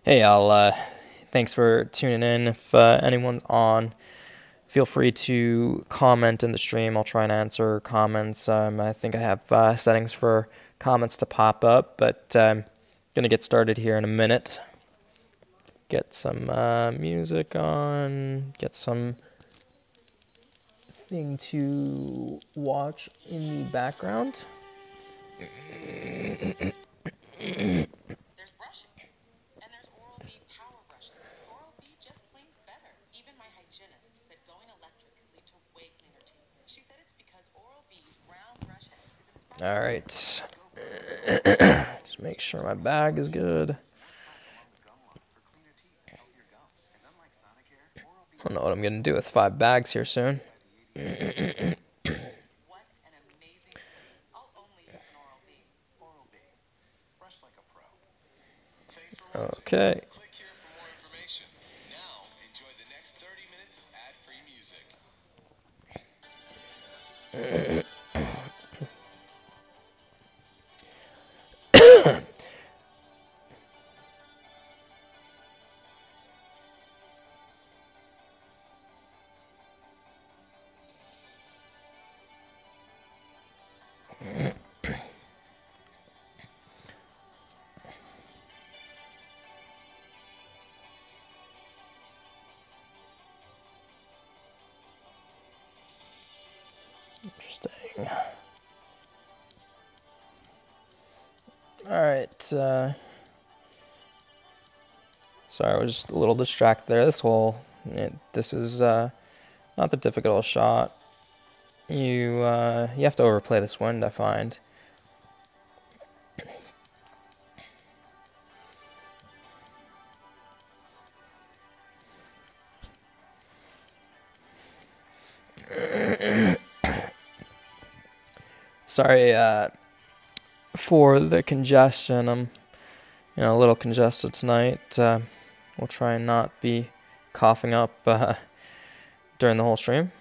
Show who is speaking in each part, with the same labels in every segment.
Speaker 1: Hey, thanks for tuning in. If anyone's on, feel free to comment in the stream. I'll try and answer comments. I think I have settings for comments to pop up, but I'm gonna get started here in a minute. Get some music on, get some thing to watch in the background.
Speaker 2: There's brushing, and there's Oral-B power brushing. Oral-B just cleans better. Even my hygienist said going electric could lead to way cleaner teeth. She said it's because Oral-B's round brush head is inspired.
Speaker 1: All right. Just make sure my bag is good. I don't know what I'm gonna do with 5 bags here soon.
Speaker 2: What an amazing feeling. I'll only use an Oral-B.
Speaker 3: Oral-B. Brush like a pro. Thanks for watching.
Speaker 1: Okay.
Speaker 3: Click here for more information. Now, enjoy the next 30 minutes of ad-free music.
Speaker 1: Interesting. All right. Sorry, I was just a little distracted there. This is not the difficult shot. You have to overplay this wind, I find. Sorry for the congestion. I'm a little congested tonight. We'll try and not be coughing up during the whole stream.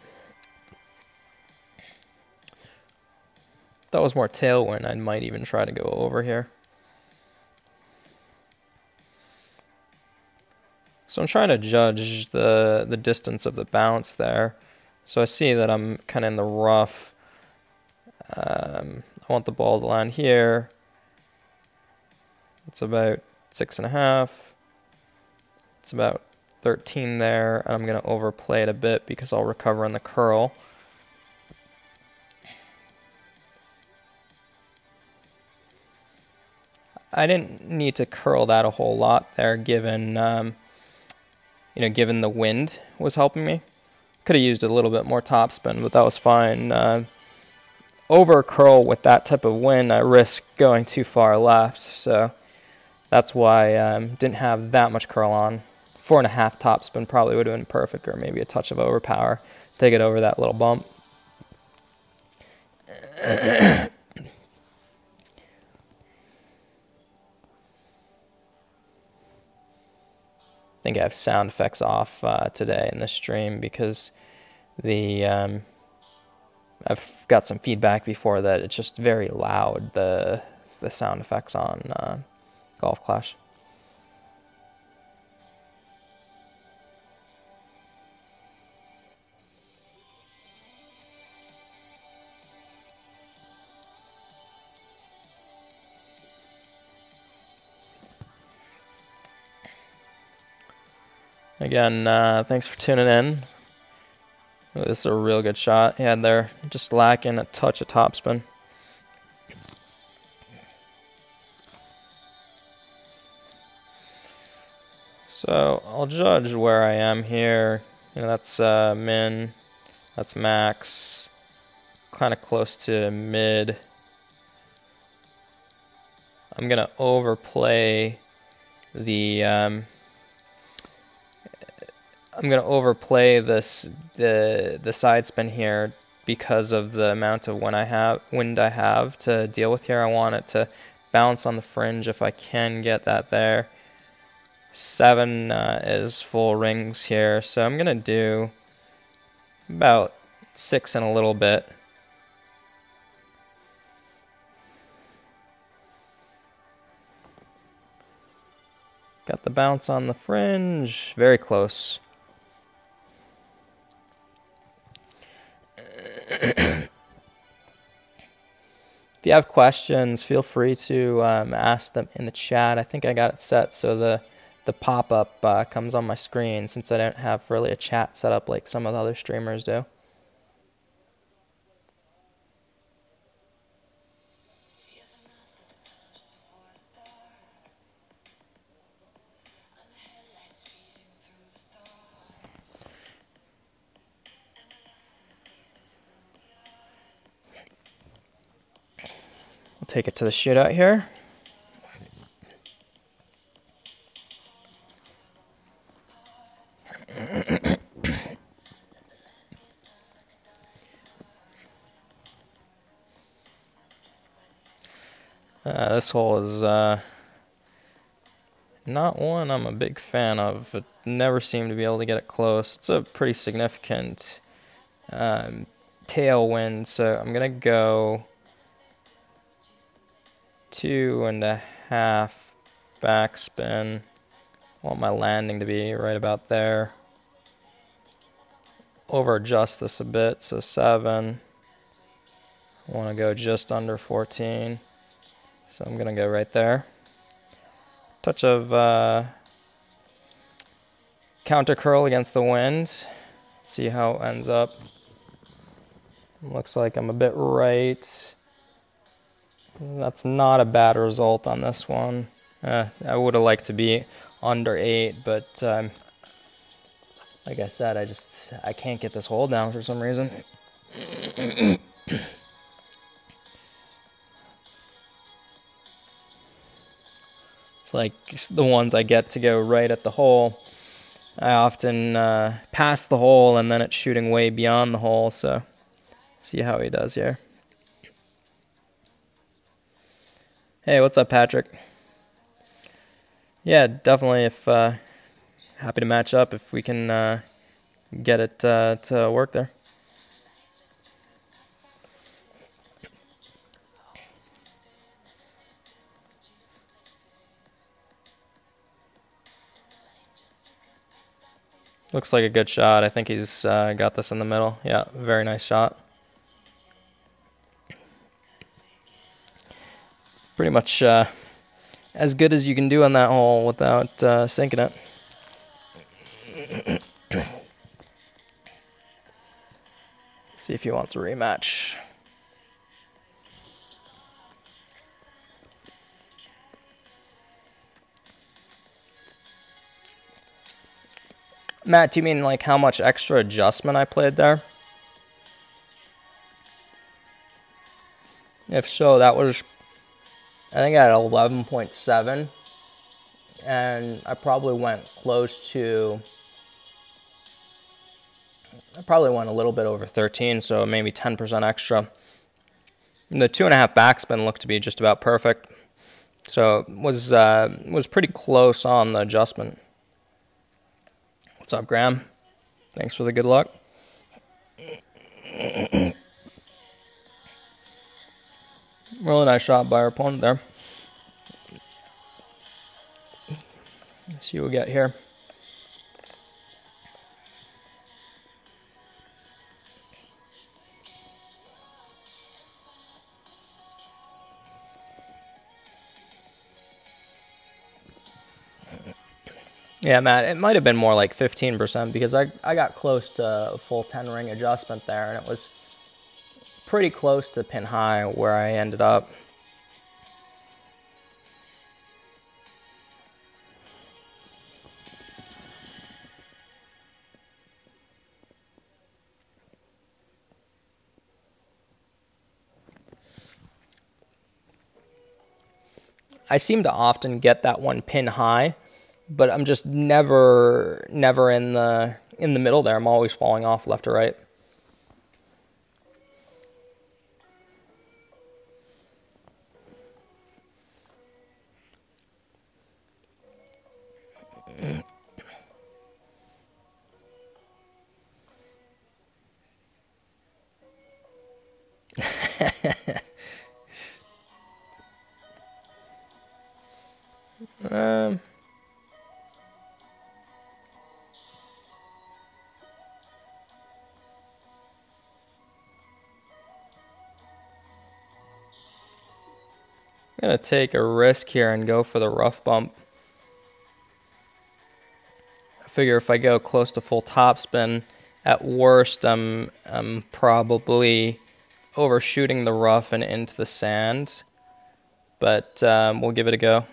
Speaker 1: If that was more tailwind, I might even try to go over here. So I'm trying to judge the distance of the bounce there. So I see that I'm kind of in the rough. I want the ball to land here. It's about 6.5. It's about 13 there, and I'm going to overplay it a bit because I'll recover in the curl. I didn't need to curl that a whole lot there, given given the wind was helping me. Could have used a little bit more topspin, but that was fine. Over curl with that type of wind, I risk going too far left, so that's why I didn't have that much curl on. 4.5 topspin probably would have been perfect, or maybe a touch of overpower to get over that little bump. I think I have sound effects off today in the stream because I've got some feedback before that it's just very loud, the sound effects on Golf Clash. Again, thanks for tuning in. This is a real good shot he had there, just lacking a touch of topspin. So I'll judge where I am here. That's min, that's max, kind of close to mid. I'm gonna overplay the the side spin here because of the amount of wind I have to deal with here. I want it to bounce on the fringe if I can get that there. 7 is full rings here, so I'm gonna do about 6 and a little bit. Got the bounce on the fringe. Very close. If you have questions, feel free to ask them in the chat. I think I got it set so the pop-up comes on my screen, since I don't have really a chat set up like some of the other streamers do. We'll take it to the shootout here. This hole is not one I'm a big fan of. It never seemed to be able to get it close. It's a pretty significant tailwind, so I'm going to go 2.5 backspin. I want my landing to be right about there. Over adjust this a bit, so 7. I want to go just under 14. So I'm going to go right there. Touch of counter curl against the wind. See how it ends up. Looks like I'm a bit right. That's not a bad result on this one. I would have liked to be under 8, but like I said, I can't get this hole down for some reason. It's like the ones I get to go right at the hole, I often pass the hole and then it's shooting way beyond the hole, so see how he does here. Hey, what's up, Patrick? Yeah, definitely. If happy to match up if we can get it to work there. Looks like a good shot. I think he's got this in the middle. Yeah, very nice shot. Pretty much as good as you can do on that hole without sinking it. See if he wants a rematch. Matt, do you mean like how much extra adjustment I played there? If so, that was, I think I had 11.7, and I probably went close to, I probably went a little bit over 13, so maybe 10% extra. And the 2.5 backspin looked to be just about perfect, so it was pretty close on the adjustment. What's up, Graham? Thanks for the good luck. Really nice shot by our opponent there. Let's see what we get here. Yeah, Matt, it might have been more like 15% because I got close to a full 10 ring adjustment there, and it was pretty close to pin high where I ended up. I seem to often get that one pin high, but I'm just never in the middle there. I'm always falling off left or right. I'm going to take a risk here and go for the rough bump. I figure if I go close to full topspin, at worst I'm probably overshooting the rough and into the sand. But we'll give it a go.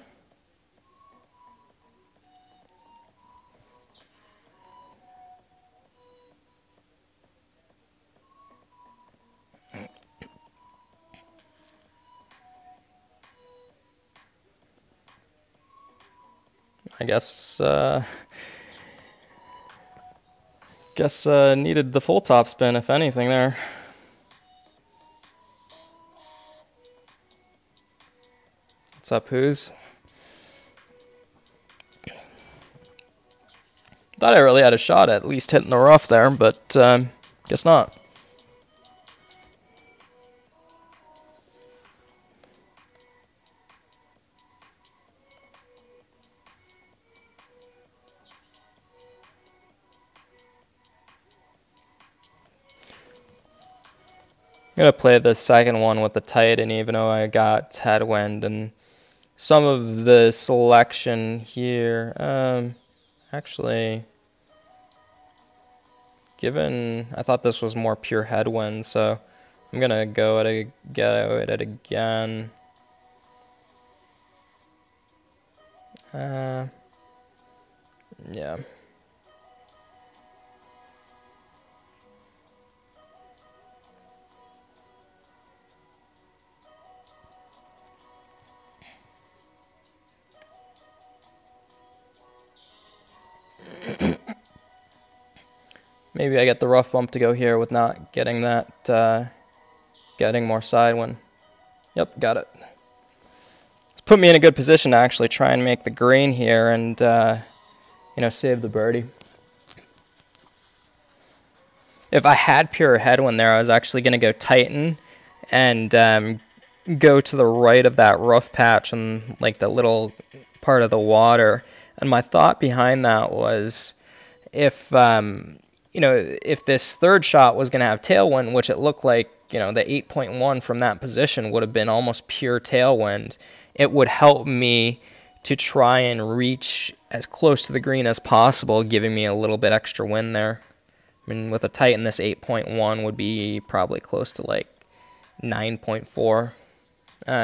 Speaker 1: I guess needed the full topspin, if anything, there. What's up, Who's? Thought I really had a shot at least hitting the rough there, but guess not. I'm going to play the second one with the Titan, even though I got headwind, and some of the selection here, actually, given, I thought this was more pure headwind, so I'm going to go at it again. Yeah. Maybe I get the rough bump to go here with not getting that, getting more side wind. Yep, got it. It's put me in a good position to actually try and make the green here and, you know, save the birdie. If I had pure headwind there, I was actually going to go Titan and go to the right of that rough patch and like the little part of the water. And my thought behind that was if you know, if this third shot was going to have tailwind, which it looked like, you know, the 8.1 from that position would have been almost pure tailwind, it would help me to try and reach as close to the green as possible, giving me a little bit extra wind there. I mean, with a Titan, this 8.1 would be probably close to like 9.4.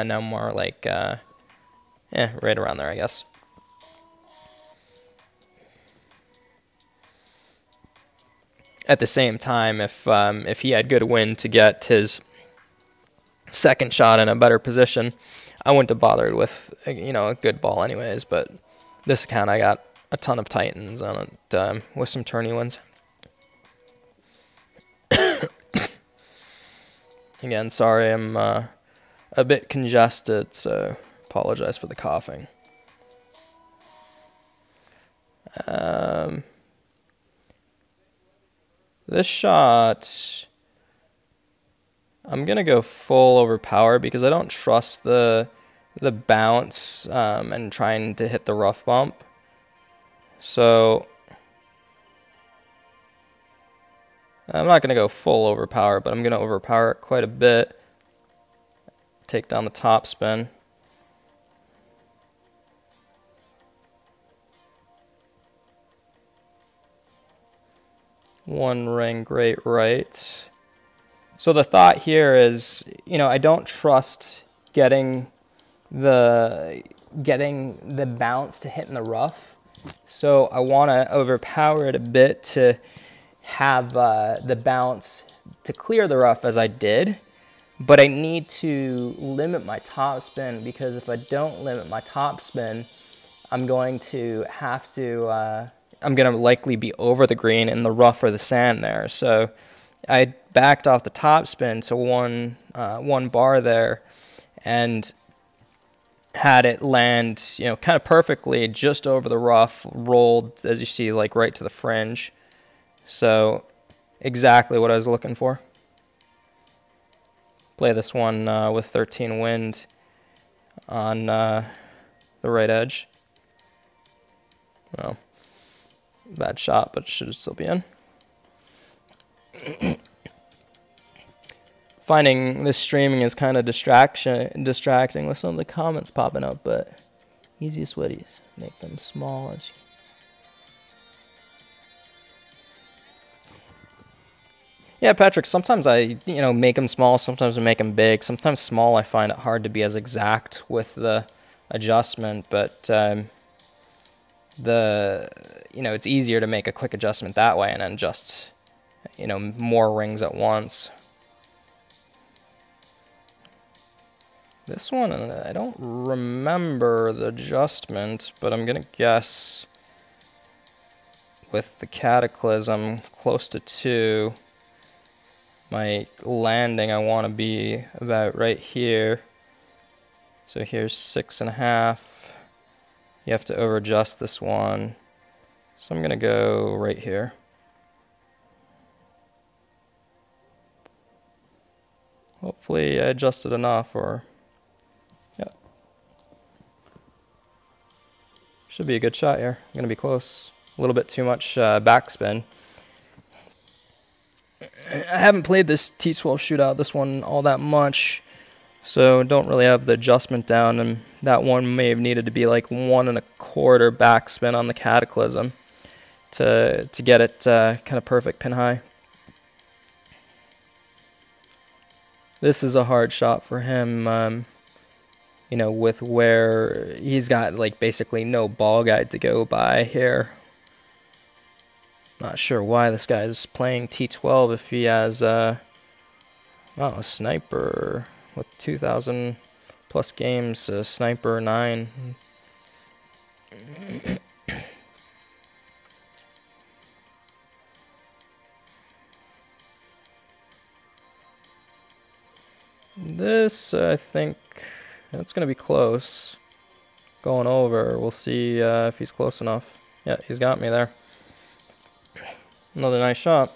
Speaker 1: No, more like, right around there, I guess. At the same time, if he had good wind to get his second shot in a better position, I wouldn't have bothered with, you know, a good ball anyways. But this account, I got a ton of Titans on it with some tourney wins. Again, sorry, I'm a bit congested, so apologize for the coughing. This shot, I'm going to go full overpower because I don't trust the bounce and trying to hit the rough bump. So I'm not going to go full overpower, but I'm going to overpower it quite a bit. Take down the top spin. One ring, great right. So the thought here is, you know, I don't trust getting the bounce to hit in the rough. So I want to overpower it a bit to have the bounce to clear the rough as I did. But I need to limit my top spin, because if I don't limit my top spin, I'm going to have to... I'm going to likely be over the green in the rough or the sand there. So I backed off the top spin to one bar there and had it land, you know, kind of perfectly just over the rough, rolled, as you see, like right to the fringe. So exactly what I was looking for. Play this one with 13 wind on the right edge. Well, bad shot, but it should still be in. finding this streaming is kind of distracting with some of the comments popping up, but easiest weddies, make them small as Yeah, Patrick, sometimes I, make them small, sometimes I make them big. Sometimes small I find it hard to be as exact with the adjustment, but it's easier to make a quick adjustment that way and then just, more rings at once. This one, I don't remember the adjustment, but I'm going to guess with the Cataclysm close to 2. My landing, I want to be about right here. So here's 6.5. You have to over adjust this one. So I'm going to go right here. Hopefully I adjusted enough, or yeah. Should be a good shot here. I'm going to be close. A little bit too much backspin. I haven't played this T12 shootout, this one, all that much, so don't really have the adjustment down, and that one may have needed to be like 1.25 backspin on the Cataclysm to get it kind of perfect pin high. This is a hard shot for him, with where he's got like basically no ball guide to go by here. Not sure why this guy is playing T12 if he has a sniper with 2,000 plus games, a sniper 9. This, I think, that's going to be close. Going over, we'll see if he's close enough. Yeah, he's got me there. Another nice shot.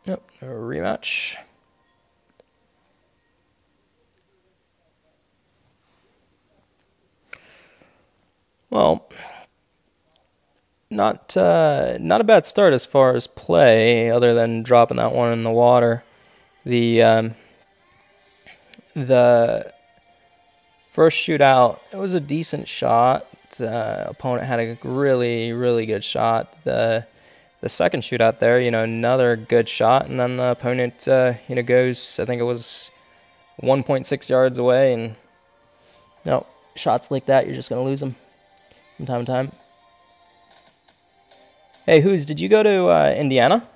Speaker 1: Yep, a rematch. Well, not a bad start as far as play, other than dropping that one in the water. The first shootout, it was a decent shot. The opponent had a really, really good shot. The second shootout there, another good shot, and then the opponent, goes, I think it was 1.6 yards away, and shots like that, you're just gonna lose them from time to time. Hey, did you go to Indiana?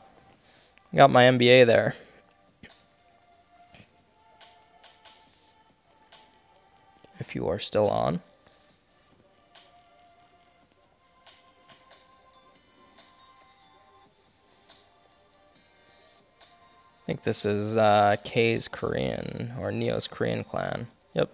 Speaker 1: Got my MBA there. If you are still on. I think this is K's Korean, or Neo's Korean clan. Yep.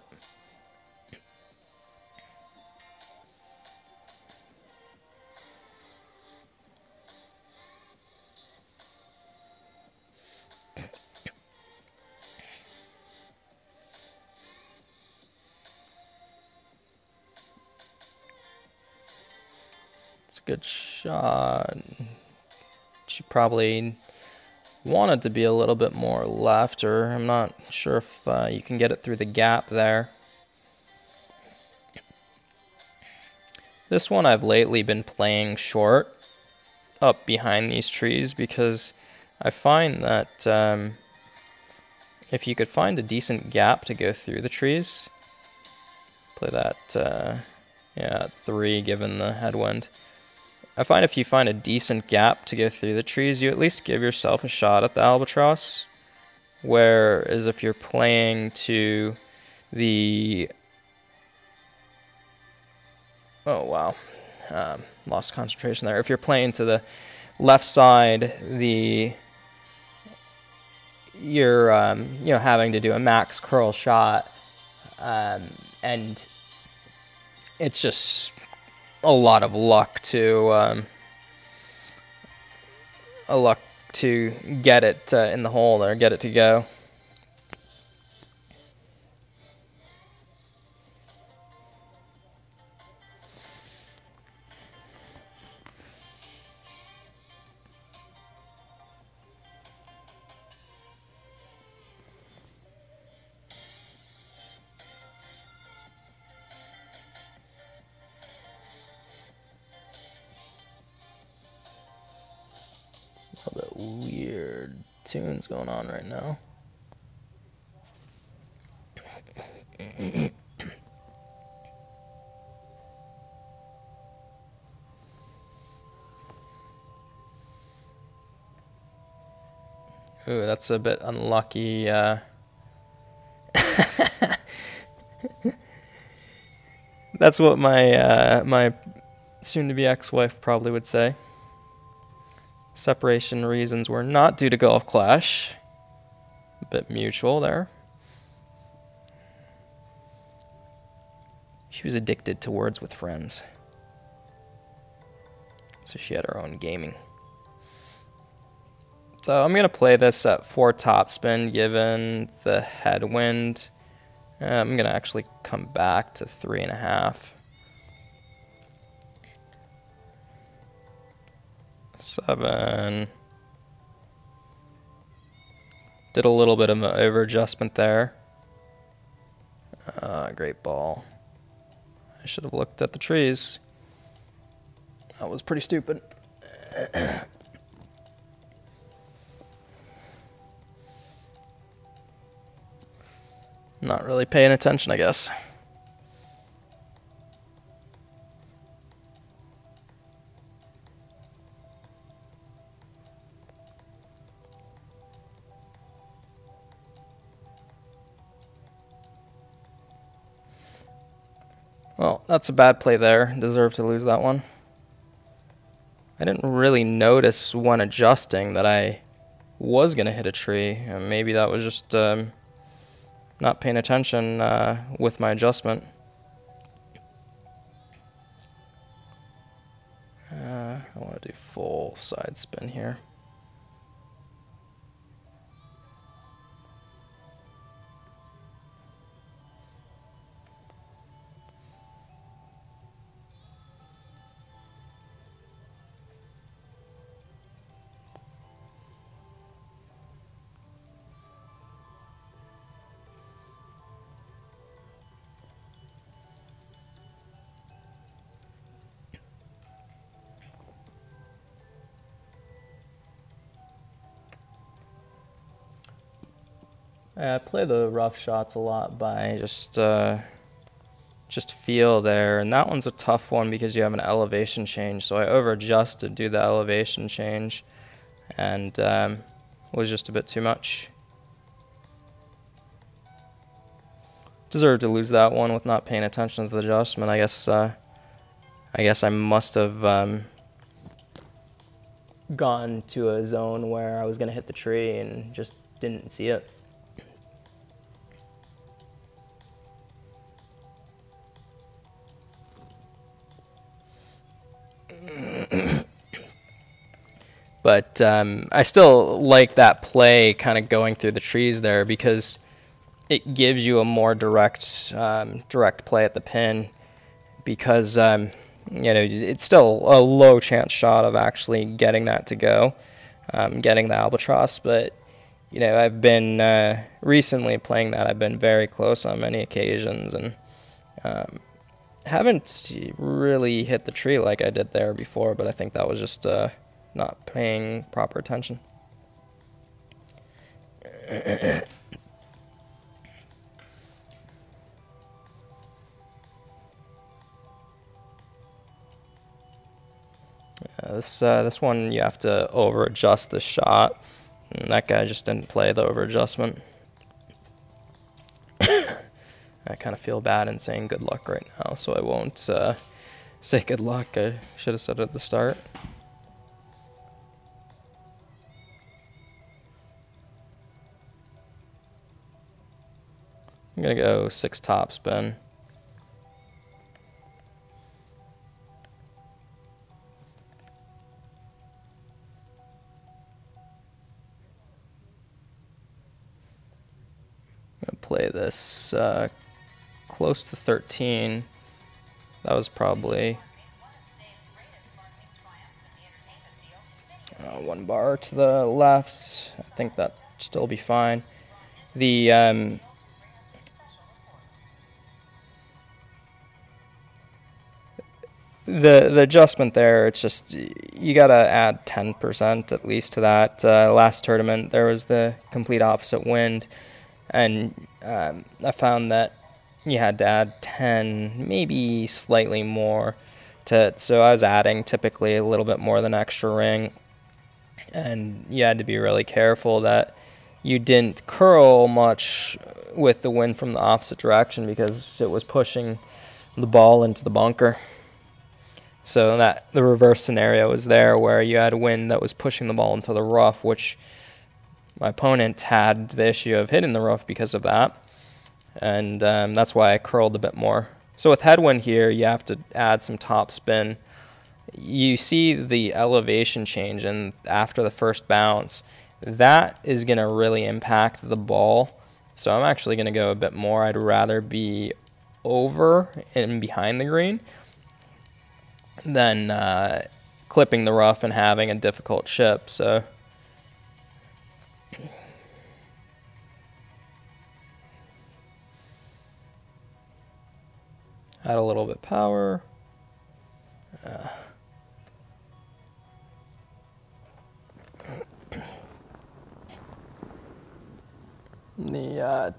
Speaker 1: It's a good shot. She probably wanted to be a little bit more left, or I'm not sure if you can get it through the gap there. This one I've lately been playing short up behind these trees, because I find that if you could find a decent gap to go through the trees, play that, yeah, 3 given the headwind. I find if you find a decent gap to go through the trees, you at least give yourself a shot at the albatross. Whereas if you're playing to the... Oh, wow. Lost concentration there. If you're playing to the left side, you're having to do a max curl shot, and it's just a lot of luck to get it in the hole there, get it to go. weird tunes going on right now. Ooh, that's a bit unlucky. That's what my soon-to-be ex-wife probably would say. Separation reasons were not due to golf clash. A bit mutual there. She was addicted to words with friends. So she had her own gaming. So I'm going to play this at 4 topspin given the headwind. I'm going to actually come back to 3.5. 7. Did a little bit of an over adjustment there. Great ball. I should have looked at the trees. That was pretty stupid. Not really paying attention, I guess. Well, that's a bad play there. Deserved to lose that one. I didn't really notice when adjusting that I was going to hit a tree. Maybe that was just not paying attention with my adjustment. I want to do full side spin here. I play the rough shots a lot by just feel there, and that one's a tough one because you have an elevation change. So I over adjust to do the elevation change, and was just a bit too much. Deserved to lose that one with not paying attention to the adjustment. I guess I must have gone to a zone where I was gonna hit the tree and just didn't see it. But I still like that play kind of going through the trees there because it gives you a more direct play at the pin because it's still a low chance shot of actually getting that to go, getting the albatross. But I've been recently playing that. I've been very close on many occasions and haven't really hit the tree like I did there before. But I think that was just not paying proper attention. This one you have to over adjust the shot, and that guy just didn't play the over adjustment. I kind of feel bad in saying good luck right now, so I won't say good luck. I should have said it at the start. I'm gonna go 6 topspin. I'm gonna play this close to 13. That was probably 1 bar to the left. I think that'd still be fine. the adjustment there, it's just you gotta add 10% at least to that. Last tournament there was the complete opposite wind, and I found that you had to add 10, maybe slightly more to it. So I was adding typically a little bit more than extra ring, and you had to be really careful that you didn't curl much with the wind from the opposite direction because it was pushing the ball into the bunker. So that the reverse scenario was there where you had a wind that was pushing the ball into the rough, which my opponent had the issue of hitting the rough because of that. And that's why I curled a bit more. So with headwind here, you have to add some top spin. You see the elevation change, and after the first bounce, that is going to really impact the ball. So I'm actually going to go a bit more. I'd rather be over and behind the green than clipping the rough and having a difficult chip. So add a little bit power. The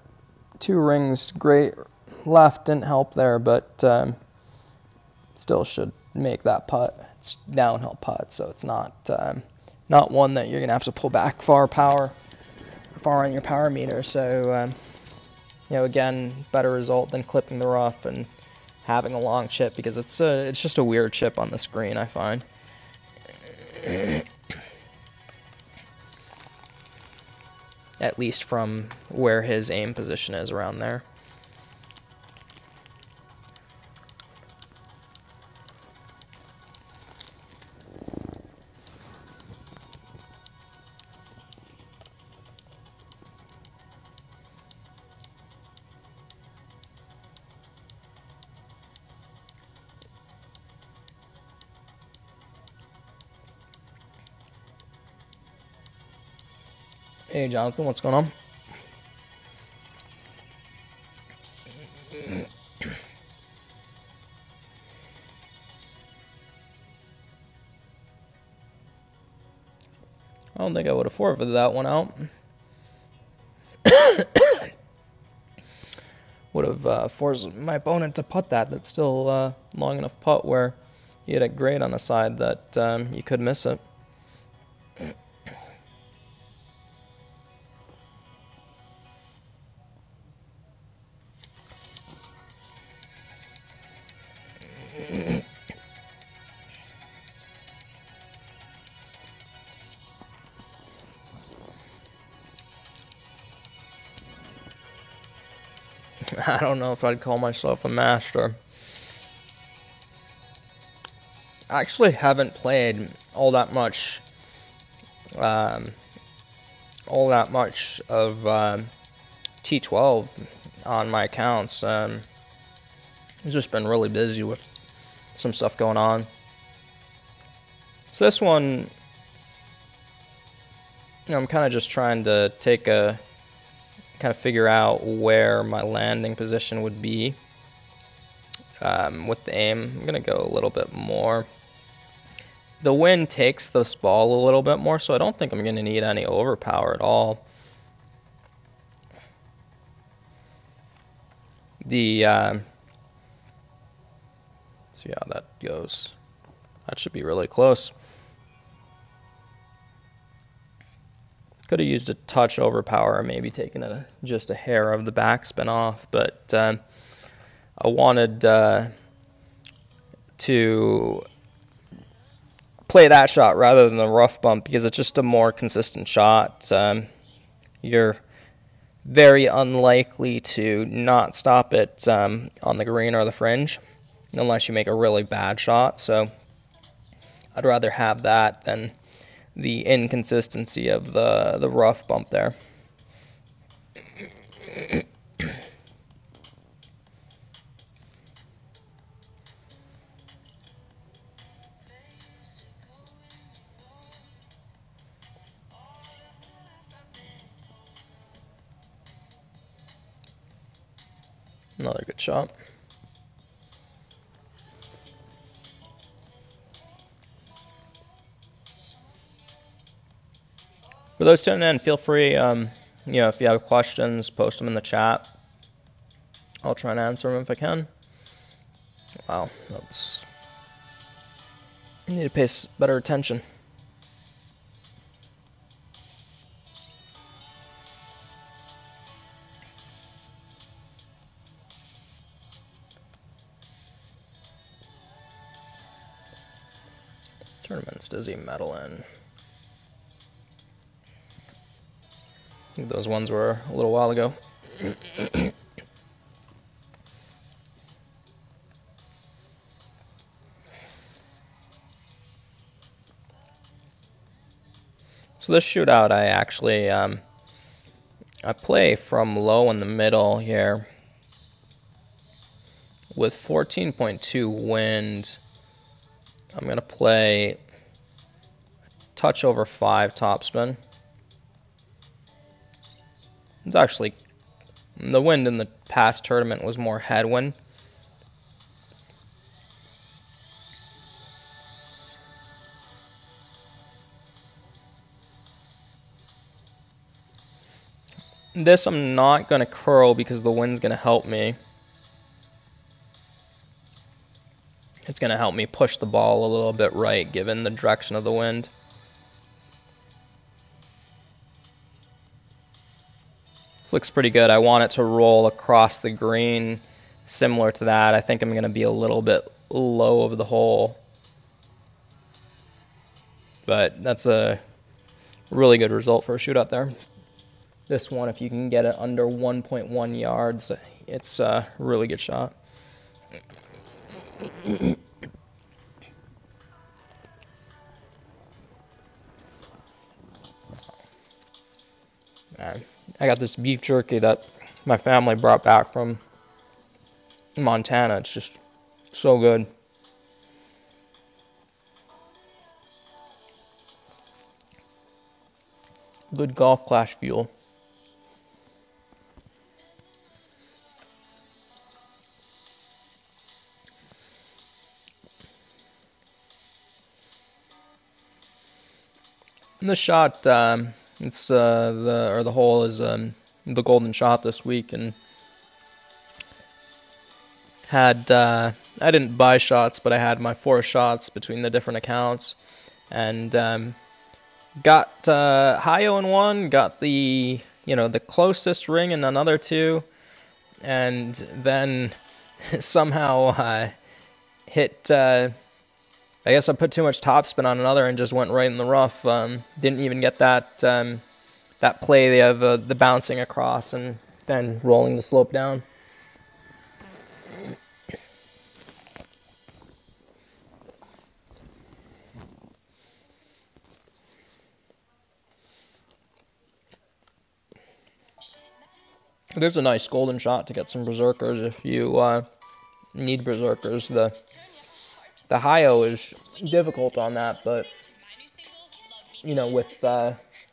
Speaker 1: two rings, great left didn't help there, but still should make that putt. It's downhill putt, so it's not one that you're gonna have to pull back far on your power meter. So you know, again, better result than clipping the rough and having a long chip, because it's just a weird chip on the screen, I find. At least from where his aim position is, around there. Hey Jonathan, what's going on? I don't think I would have forfeited that one out. Would have forced my opponent to putt that. That's still long enough putt where you hit it great on a side that you could miss it. I don't know if I'd call myself a master. I actually haven't played all that much of T12 on my accounts. I've just been really busy with some stuff going on. So this one, you know, I'm kind of just trying to kind of figure out where my landing position would be with the aim. I'm going to go a little bit more. The wind takes this ball a little bit more, so I don't think I'm going to need any overpower at all. See how that goes. That should be really close. Could have used a touch overpower, or maybe taken just a hair of the backspin off, but I wanted to play that shot rather than the rough bump, because it's just a more consistent shot. You're very unlikely to not stop it on the green or the fringe, unless you make a really bad shot. So I'd rather have that than the inconsistency of the rough bump there. Another good shot. For those tuning in, feel free, if you have questions, post them in the chat. I'll try and answer them if I can. Wow, I need to pay better attention. Tournaments, does he medal in? I think those ones were a little while ago. So this shootout, I actually, I play from low in the middle here with 14.2 wind. I'm going to play touch over 5 topspin. It's actually, the wind in the past tournament was more headwind. This I'm not going to curl because the wind's going to help me. It's going to help me push the ball a little bit right given the direction of the wind. This looks pretty good. I want it to roll across the green similar to that. I think I'm going to be a little bit low over the hole. But that's a really good result for a shootout there. This one, if you can get it under 1.1 yards, it's a really good shot. Man, I got this beef jerky that my family brought back from Montana. It's just so good. Good golf clash fuel. And this shot, it's the hole is the golden shot this week, and had I didn't buy shots, but I had my 4 shots between the different accounts, and got high-o in one, got the the closest ring in another 2, and then somehow hit. I guess I put too much topspin on another and just went right in the rough. Didn't even get that that play of the bouncing across and then rolling the slope down. There's a nice golden shot to get some berserkers if you need berserkers. The high-o is difficult on that, but with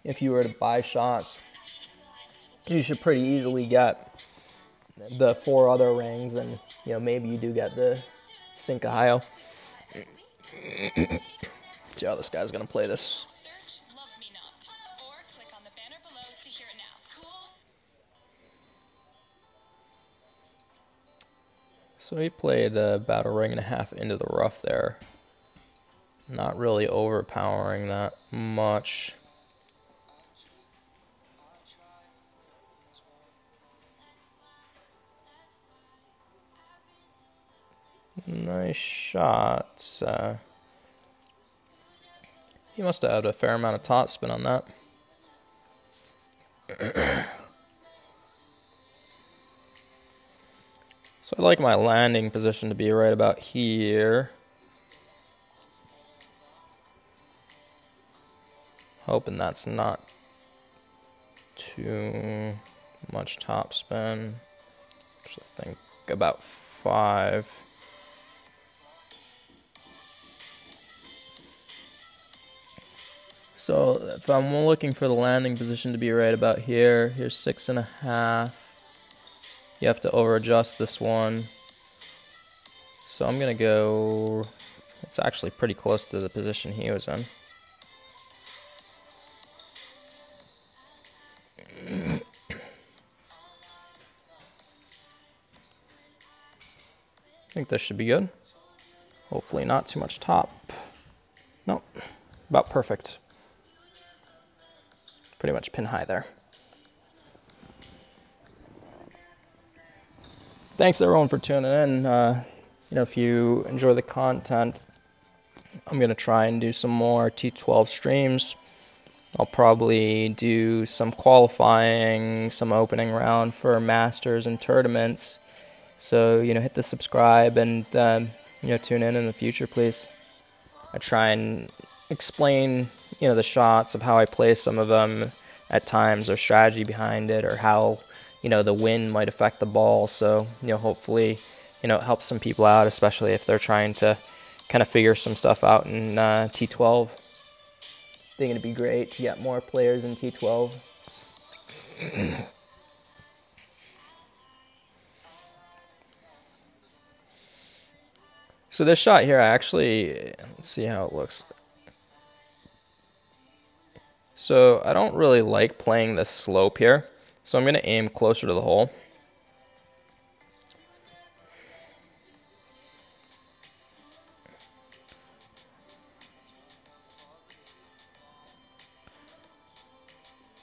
Speaker 1: if you were to buy shots, you should pretty easily get the 4 other rings, and maybe you do get the sink of high-o. See how this guy's gonna play this. So he played about a ring and a half into the rough there. Not really overpowering that much. Nice shot. He must have had a fair amount of topspin on that. So I like my landing position to be right about here. Hoping that's not too much topspin. Which I think about 5. So if I'm looking for the landing position to be right about here, here's 6.5. You have to over adjust this one. So I'm gonna go, it's actually pretty close to the position he was in. think this should be good. Hopefully not too much top. Nope, about perfect. Pretty much pin high there. Thanks everyone for tuning in. If you enjoy the content, I'm gonna try and do some more T12 streams. I'll probably do some qualifying, some opening round for masters and tournaments. So, hit the subscribe and, tune in the future, please. I try and explain, the shots of how I play some of them at times, or strategy behind it, or how, the wind might affect the ball. So, hopefully, it helps some people out, especially if they're trying to kind of figure some stuff out in T12. I think it'd be great to get more players in T12. So this shot here, let's see how it looks. So I don't really like playing the slope here, so I'm going to aim closer to the hole.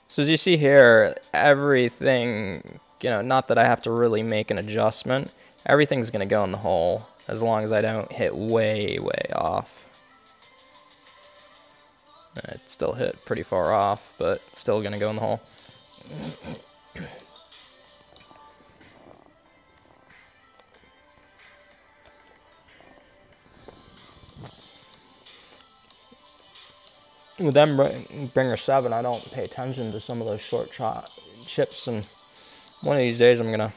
Speaker 1: So as you see here, everything, not that I have to really make an adjustment, everything's going to go in the hole, as long as I don't hit way, way off. It still hit pretty far off, but still going to go in the hole. With them Bringer 7, I don't pay attention to some of those short chips, and one of these days I'm going to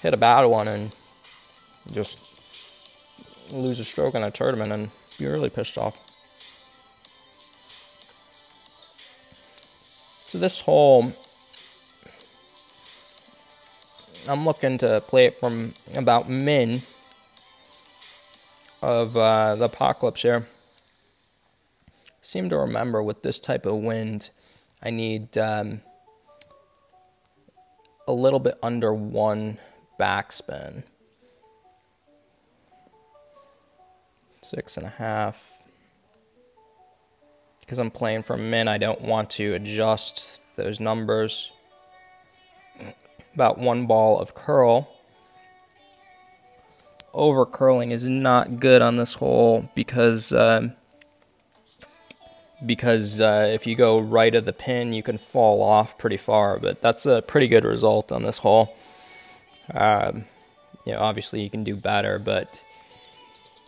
Speaker 1: hit a bad one and just lose a stroke in a tournament and be really pissed off. So this hole, I'm looking to play it from about min of the apocalypse here. Seem to remember with this type of wind, I need a little bit under 1 backspin. 6.5. Because I'm playing from min, I don't want to adjust those numbers. About 1 ball of curl. Over curling is not good on this hole because if you go right of the pin, you can fall off pretty far. But that's a pretty good result on this hole. Obviously you can do better, but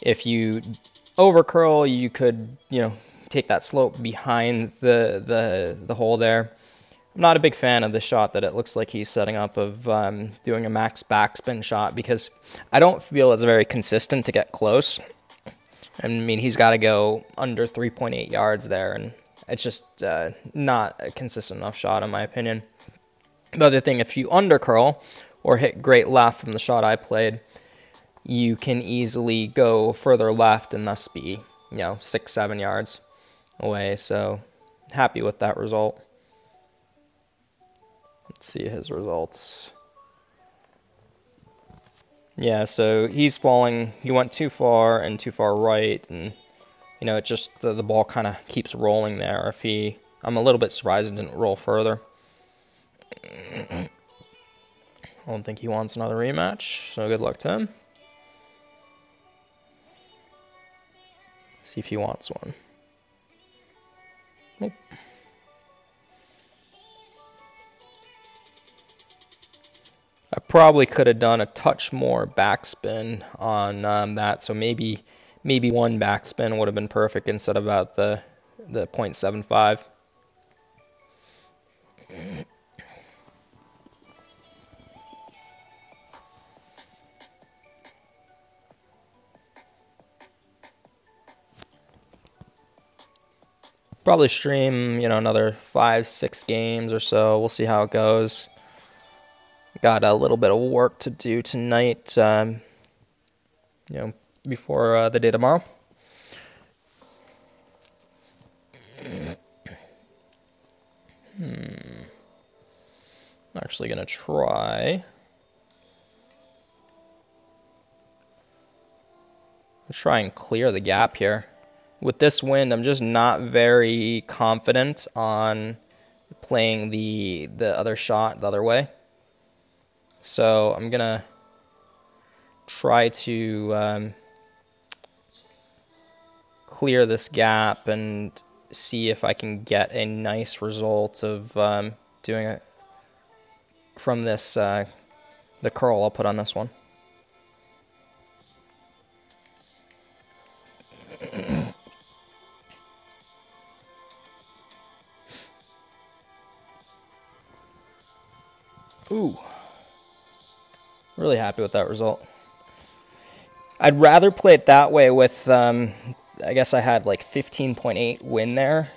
Speaker 1: if you over curl, you could, take that slope behind the hole there. I'm not a big fan of the shot that it looks like he's setting up of doing a max backspin shot, because I don't feel it's very consistent to get close. I mean, he's got to go under 3.8 yards there, and it's just not a consistent enough shot in my opinion. The other thing, if you undercurl or hit great left from the shot I played, you can easily go further left and thus be, 6-7 yards away. So happy with that result. Let's see his results. Yeah, so he's falling. He went too far and too far right, and it just the ball kind of keeps rolling there. I'm a little bit surprised it didn't roll further. I don't think he wants another rematch, so good luck to him. See if he wants one. Nope. I probably could have done a touch more backspin on that, so maybe 1 backspin would have been perfect instead of about the 0.75. Probably stream, another 5-6 games or so. We'll see how it goes. Got a little bit of work to do tonight, before the day tomorrow. I'm actually going to try Let's try and clear the gap here. With this wind, I'm just not very confident on playing the other shot the other way. So I'm gonna try to clear this gap and see if I can get a nice result of doing it from this the curl I'll put on this one. Ooh, really happy with that result. I'd rather play it that way with, I guess I had like 15.8 win there.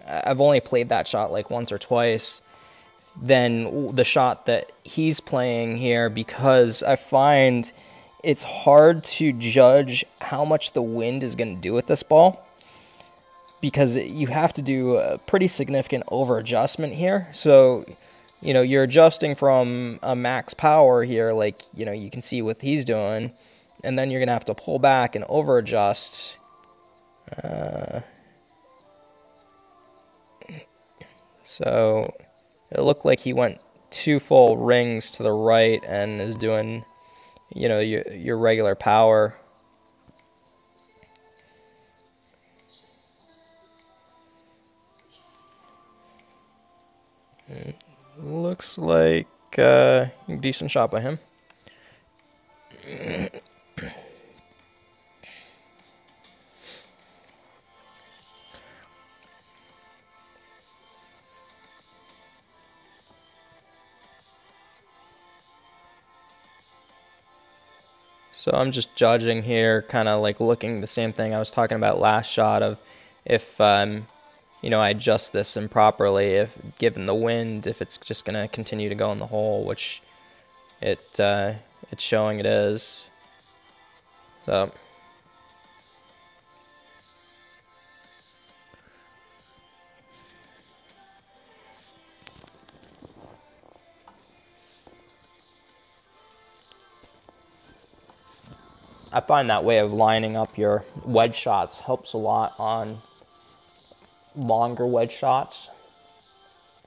Speaker 1: I've only played that shot like once or twice, than the shot that he's playing here, because I find it's hard to judge how much the wind is going to do with this ball, because you have to do a pretty significant over adjustment here. So, you know, you're adjusting from a max power here, like, you know, you can see what he's doing, and then you're going to have to pull back and over adjust. So it looked like he went 2 full rings to the right and is doing, you know, your regular power. Looks like a decent shot by him. So I'm just judging here, kind of like looking the same thing I was talking about last shot of if, you know, I adjust this improperly, if given the wind, if it's just going to continue to go in the hole, which it's showing it is. So I find that way of lining up your wedge shots helps a lot on longer wedge shots,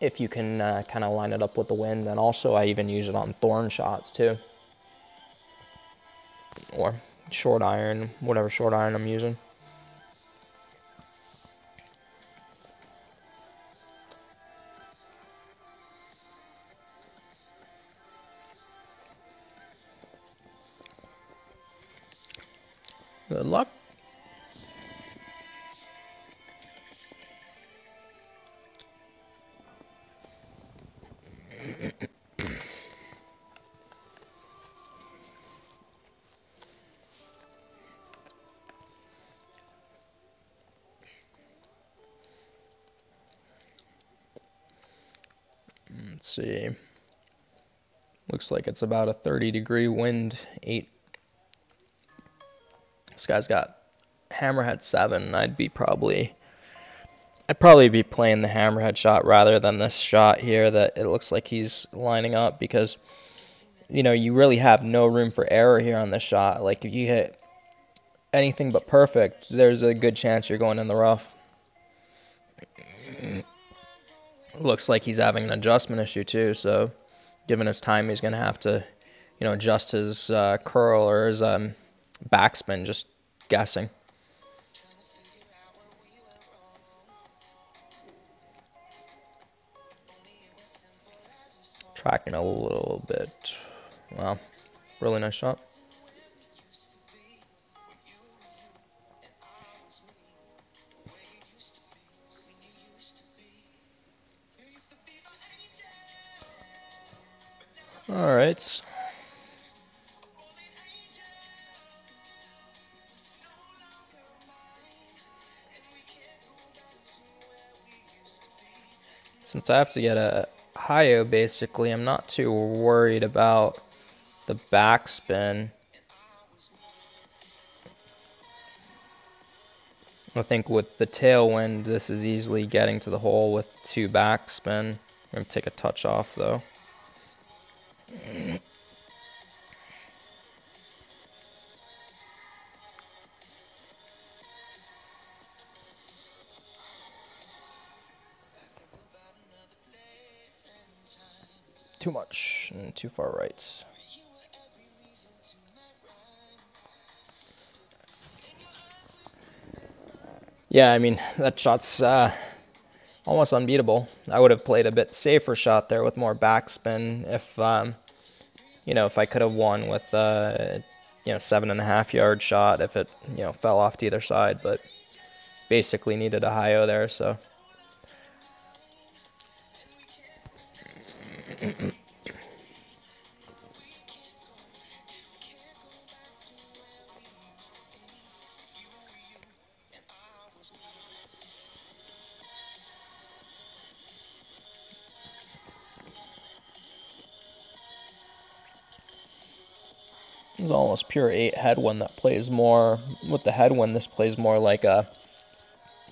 Speaker 1: if you can kind of line it up with the wind. And also I even use it on thorn shots too, or short iron, whatever short iron I'm using. Good luck. Let's see. Looks like it's about a 30-degree wind, 8. This guy's got hammerhead 7. I'd probably be playing the hammerhead shot rather than this shot here that it looks like he's lining up, because, you know, you really have no room for error here on this shot. Like, if you hit anything but perfect, there's a good chance you're going in the rough. Looks like he's having an adjustment issue too, so given his time, he's going to have to, you know, adjust his curl or his backspin, just guessing. Tracking a little bit. Wow, really nice shot. All right. Since I have to get a high-o basically, I'm not too worried about the backspin. I think with the tailwind, this is easily getting to the hole with 2 backspin. I'm going to take a touch off though. too much and too far right. Yeah, I mean, that shot's almost unbeatable. I would have played a bit safer shot there with more backspin if, you know, if I could have won with, you know, 7.5-yard shot if it, you know, fell off to either side, but basically needed a high-o there, so. It's almost pure 8 headwind that plays more. With the headwind, this plays more like a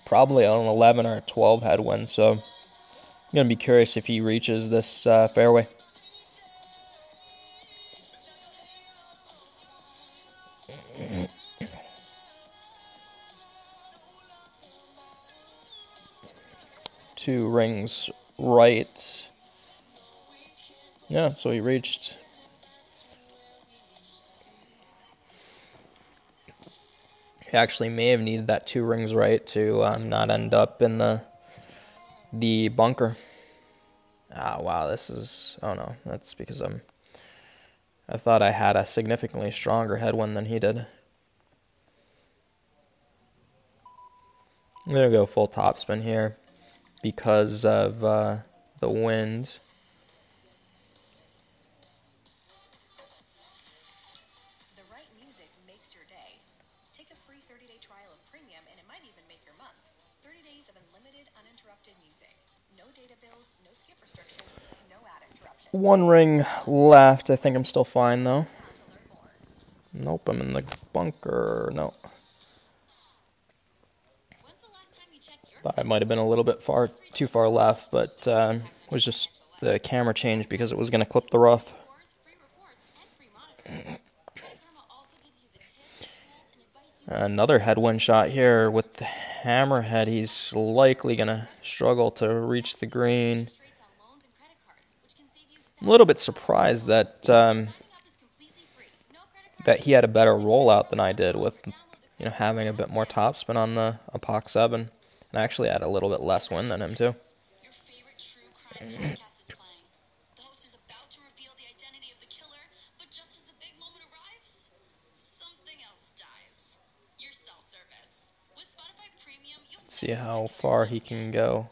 Speaker 1: probably an 11 or a 12 headwind. So I'm gonna be curious if he reaches this fairway. Two rings right. Yeah, so he reached. He actually may have needed that 2 rings right to not end up in the bunker. Ah, wow, this is, oh no, that's because I thought I had a significantly stronger headwind than he did. I'm gonna go full topspin here because of the wind.
Speaker 2: The right music makes your day. Take a free 30-day trial of Premium and it might even make your month. 30 days of unlimited, uninterrupted music. No data bills, no skip restrictions, no ad interruptions.
Speaker 1: 1 ring left. I think I'm still fine though. Nope, I'm in the bunker. No. Thought I might have been a little bit too far left, but was just the camera changed because it was going to clip the rough. Another headwind shot here with the hammerhead. He's likely going to struggle to reach the green. I'm a little bit surprised that that he had a better rollout than I did with, you know, having a bit more topspin on the Apoc 7. And I actually had a little bit less wind than him too.
Speaker 2: Your favorite true crime podcast is playing. The host is about to reveal the identity of the killer, but just as the big moment arrives, something else dies. Your cell service. With Spotify Premium, you'll
Speaker 1: See how far he can go.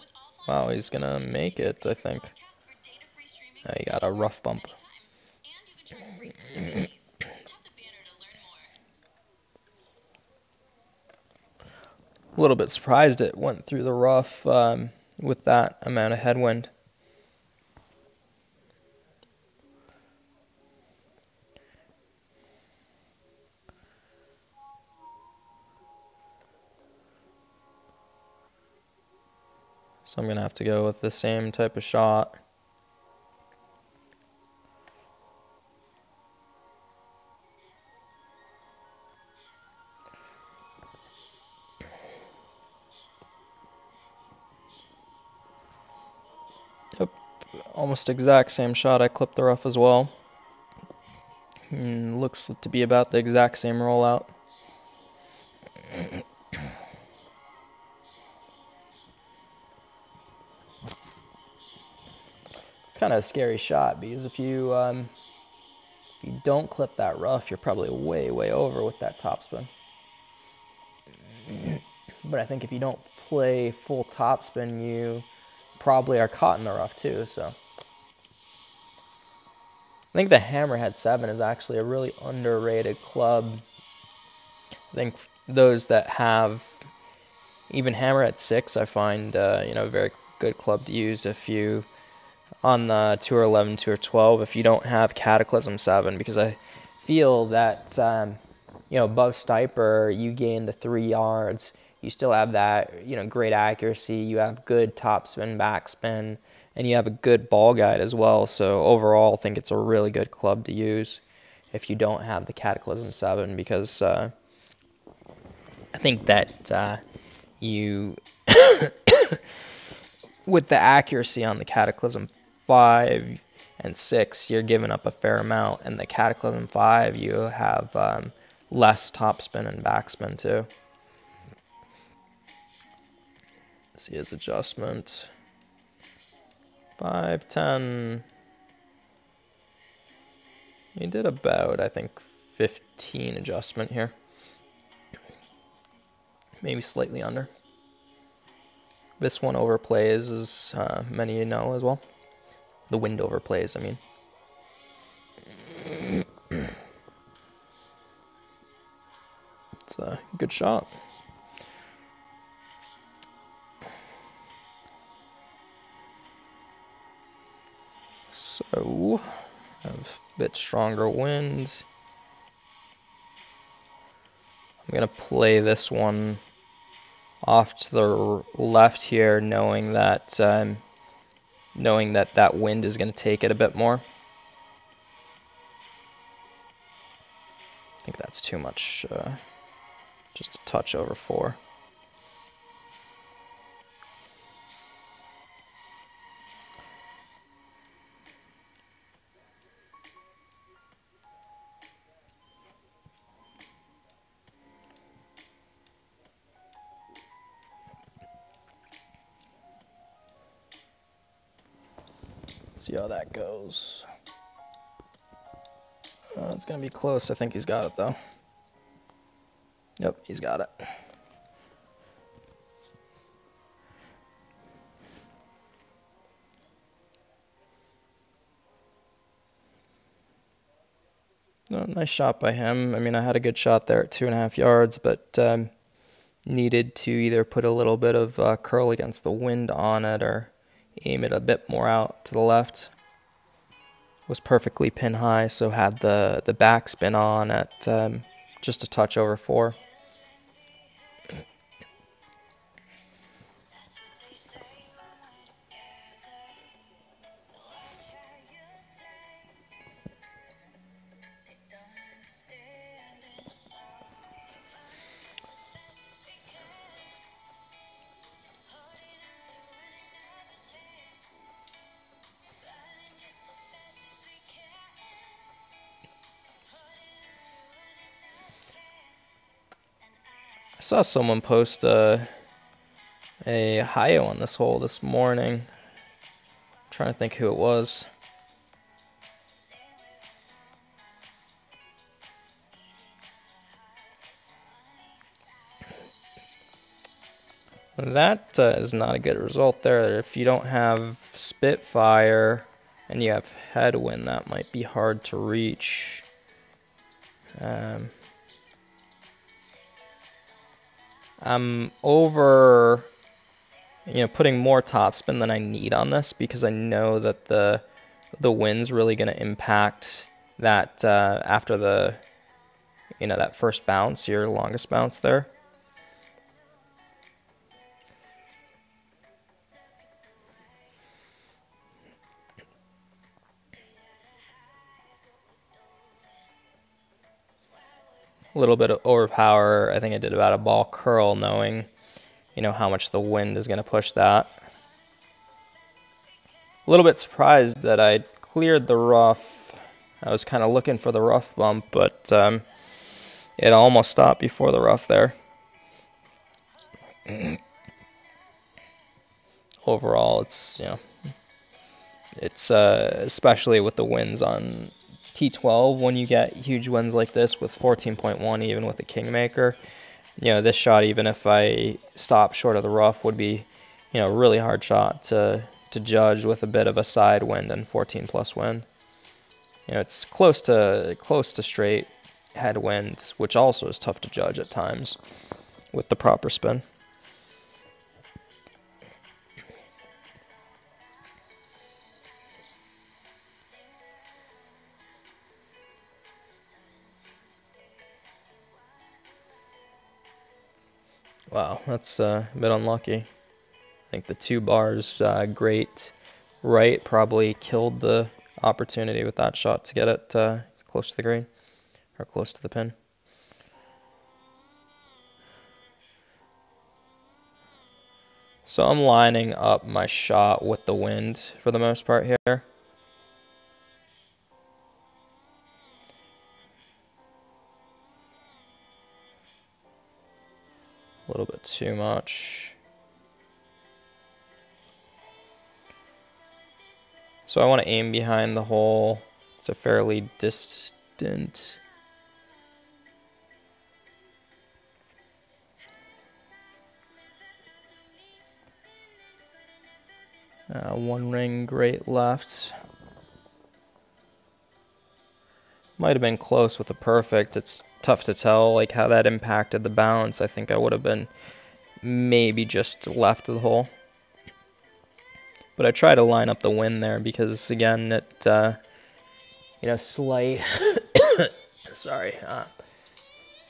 Speaker 1: Wow, he's gonna make it, I think. He got a rough bump.
Speaker 2: and you can try free for 30 days. Tap the banner to learn more.
Speaker 1: A little bit surprised it went through the rough with that amount of headwind. So I'm going to have to go with the same type of shot. Yep, almost exact same shot. I clipped the rough as well. Looks to be about the exact same rollout. It's kind of a scary shot because if you don't clip that rough, you're probably way over with that topspin. But I think if you don't play full topspin, you probably are caught in the rough too. So I think the Hammerhead 7 is actually a really underrated club. I think those that have even Hammerhead 6, I find you know, a very good club to use if you on the Tour 11, Tour 12, if you don't have Cataclysm 7, because I feel that you know, above Stiper, you gain the 3 yards. You still have that, you know, great accuracy. You have good topspin, backspin, and you have a good ball guide as well. So overall, I think it's a really good club to use if you don't have the Cataclysm 7, because I think that you, with the accuracy on the Cataclysm 5, and 6, you're giving up a fair amount. And the Cataclysm 5, you have less topspin and backspin too. See his adjustment. 5, 10. He did about, I think, 15 adjustment here. Maybe slightly under. This one overplays, as many of you know as well. The wind overplays, I mean. It's a good shot. So, have a bit stronger wind. I'm going to play this one off to the left here, knowing that that wind is going to take it a bit more. I think that's too much, just a touch over 4. See how that goes. It's going to be close. I think he's got it, though. Yep, he's got it. No, nice shot by him. I mean, I had a good shot there at 2.5 yards, but needed to either put a little bit of curl against the wind on it or aim it a bit more out to the left. Was perfectly pin high, so had the backspin on at just a touch over 4. I saw someone post a high on this hole this morning. I'm trying to think who it was. That is not a good result there. If you don't have Spitfire and you have headwind, that might be hard to reach. I'm over, putting more topspin than I need on this because I know that the wind's really going to impact that after the, that first bounce, your longest bounce there. A little bit of overpower. I think I did about a ball curl, knowing, how much the wind is going to push that. A little bit surprised that I cleared the rough. I was kind of looking for the rough bump, but it almost stopped before the rough there. Overall, it's, it's especially with the winds on T12, when you get huge winds like this with 14.1, even with the Kingmaker, this shot, even if I stop short of the rough, would be, a really hard shot to judge with a bit of a side wind and 14 plus wind. It's close to straight headwind, which also is tough to judge at times with the proper spin. Wow, that's a bit unlucky. I think the 2 bars, great right, probably killed the opportunity with that shot to get it close to the green, or close to the pin. So I'm lining up my shot with the wind for the most part here. too much. So I want to aim behind the hole. It's a fairly distant. One ring great left. Might have been close with the perfect. It's tough to tell like how that impacted the bounce. I think I would have been maybe just left of the hole. But I try to line up the wind there because again it you know, slight sorry,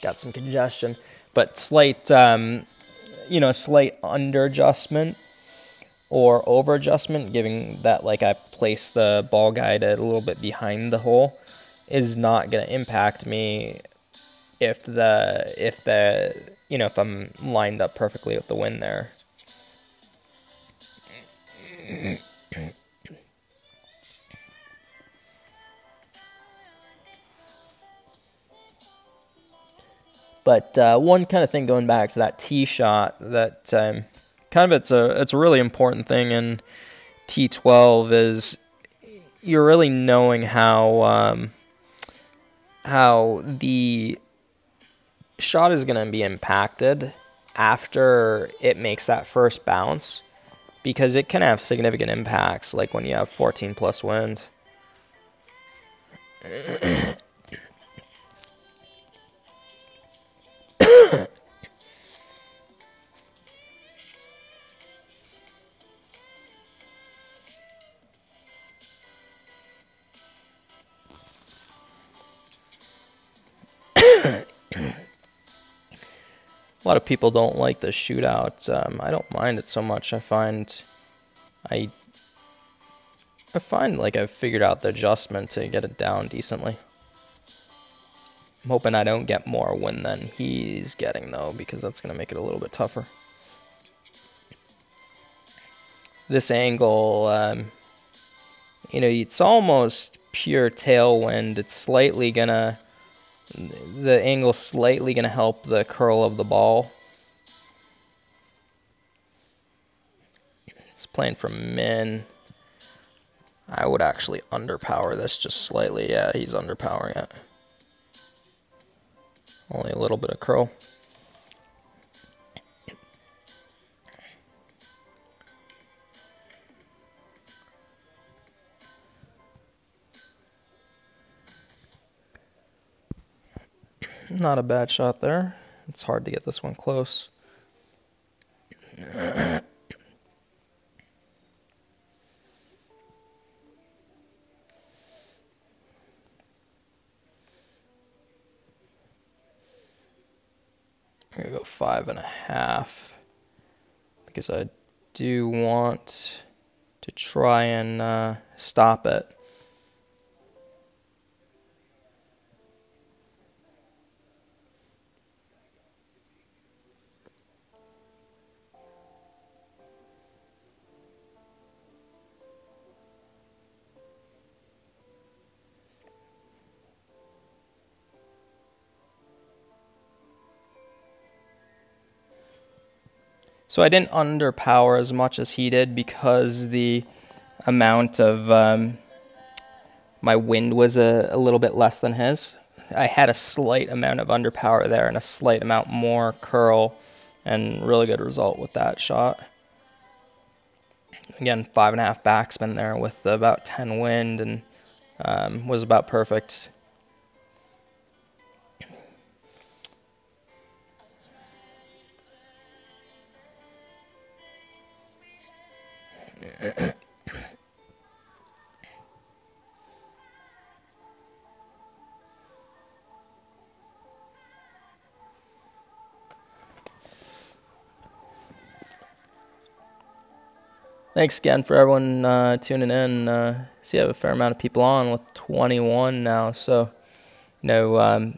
Speaker 1: got some congestion, but slight you know, slight under adjustment or over adjustment, giving that like I placed the ball guide a little bit behind the hole, is not going to impact me if the you know, if I'm lined up perfectly with the wind there. But one kind of thing going back to that tee shot, that kind of it's a really important thing in T12 is you're really knowing how the shot is going to be impacted after it makes that first bounce, because it can have significant impacts, like when you have 14 plus wind. A lot of people don't like the shootout. I don't mind it so much. I find like I've figured out the adjustment to get it down decently. I'm hoping I don't get more wind than he's getting though, because that's going to make it a little bit tougher. This angle, you know, it's almost pure tailwind. It's slightly gonna, the angle's slightly gonna help the curl of the ball. It's playing from min. I would actually underpower this just slightly. Yeah, he's underpowering it. Only a little bit of curl. Not a bad shot there. It's hard to get this one close. I'm gonna go 5.5 because I do want to try and stop it. So I didn't underpower as much as he did because the amount of my wind was a little bit less than his. I had a slight amount of underpower there and a slight amount more curl, and really good result with that shot. Again, 5.5 backspin there with about 10 wind, and was about perfect. Thanks again for everyone tuning in. See, I have a fair amount of people on with 21 now, so you know,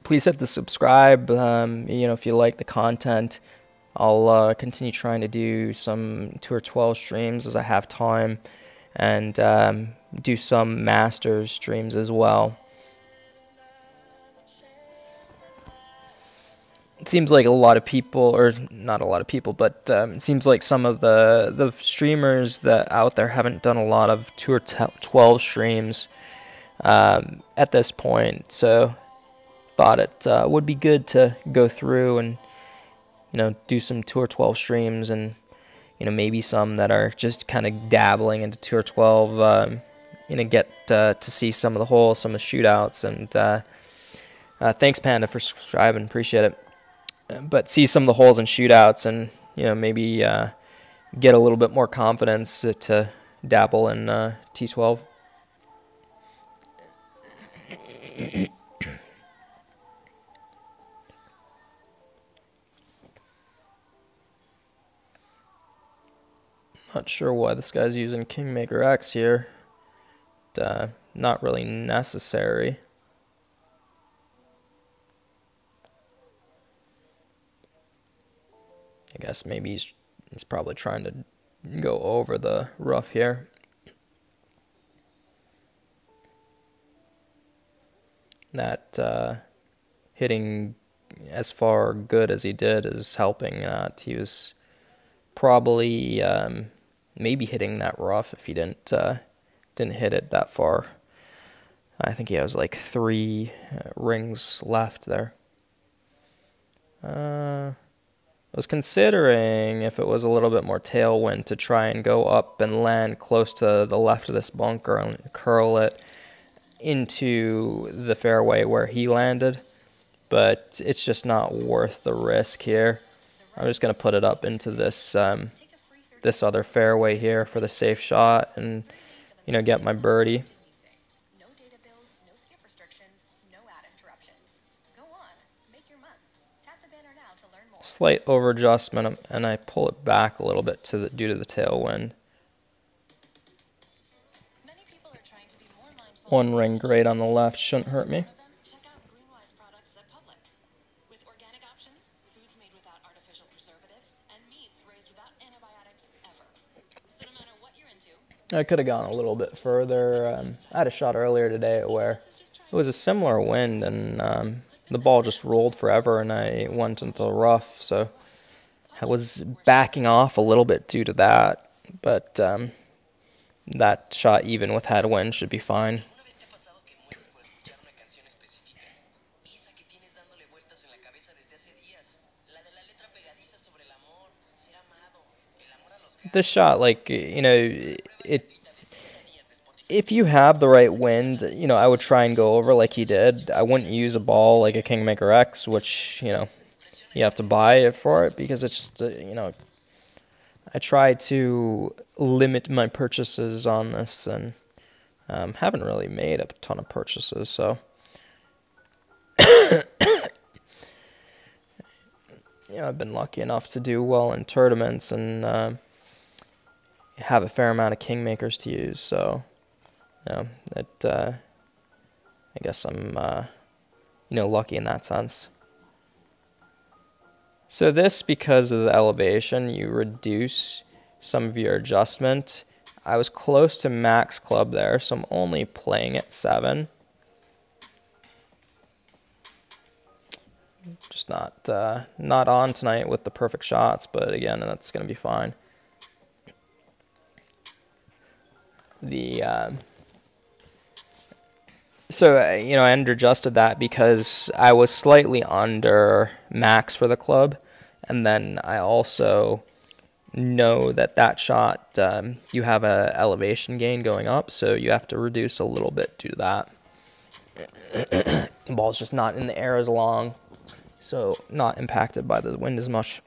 Speaker 1: please hit the subscribe. You know, if you like the content, I'll continue trying to do some Tour 12 streams as I have time, and do some Masters streams as well. it seems like a lot of people, or not a lot of people, but it seems like some of the streamers that out there haven't done a lot of Tour 12 streams at this point. So thought it would be good to go through and, you know, do some Tour 12 streams, and, you know, maybe some that are just kind of dabbling into Tour 12, you know, get to see some of the holes, some of the shootouts, and thanks Panda for subscribing, appreciate it. But see some of the holes and shootouts, and, you know, maybe get a little bit more confidence to dabble in T12. Not sure why this guy's using Kingmaker X here. Not really necessary. I guess maybe he's probably trying to go over the rough here. That hitting as far good as he did is helping that. He was probably maybe hitting that rough if he didn't hit it that far. I think he has like 3 rings left there. I was considering if it was a little bit more tailwind to try and go up and land close to the left of this bunker and curl it into the fairway where he landed, but it's just not worth the risk here. I'm just going to put it up into this this other fairway here for the safe shot and, you know, get my birdie.
Speaker 2: No data bills, no skip restrictions, no ad interruptions. Go on, make your month. Tap the banner now to learn more.
Speaker 1: Slight over adjustment, and I pull it back a little bit due to the tailwind.
Speaker 2: Many people are trying to be more mindful.
Speaker 1: 1 ring grade on the left shouldn't hurt me.
Speaker 2: Check out Greenwise products at Publix. With organic options, foods made without artificial preservatives, and meats raised without antibiotics ever. So no matter what you're into,
Speaker 1: I could have gone a little bit further. I had a shot earlier today where it was a similar wind, and the ball just rolled forever, and I went into the rough. So I was backing off a little bit due to that, but that shot, even with headwind, should be fine. This shot, like, you know, if you have the right wind, you know, I would try and go over like he did. I wouldn't use a ball like a Kingmaker X, which, you know, you have to buy it for it, because it's just, you know, I try to limit my purchases on this, and haven't really made a ton of purchases, so. You know, I've been lucky enough to do well in tournaments, and have a fair amount of Kingmakers to use, so, you know, I guess I'm, you know, lucky in that sense. So this, because of the elevation, you reduce some of your adjustment. I was close to max club there, so I'm only playing at 7. Just not on tonight with the perfect shots, but again, that's going to be fine. So, you know, I under-adjusted that because I was slightly under max for the club, and then I also know that that shot, you have a elevation gain going up, so you have to reduce a little bit due to that. The ball's just not in the air as long, so not impacted by the wind as much.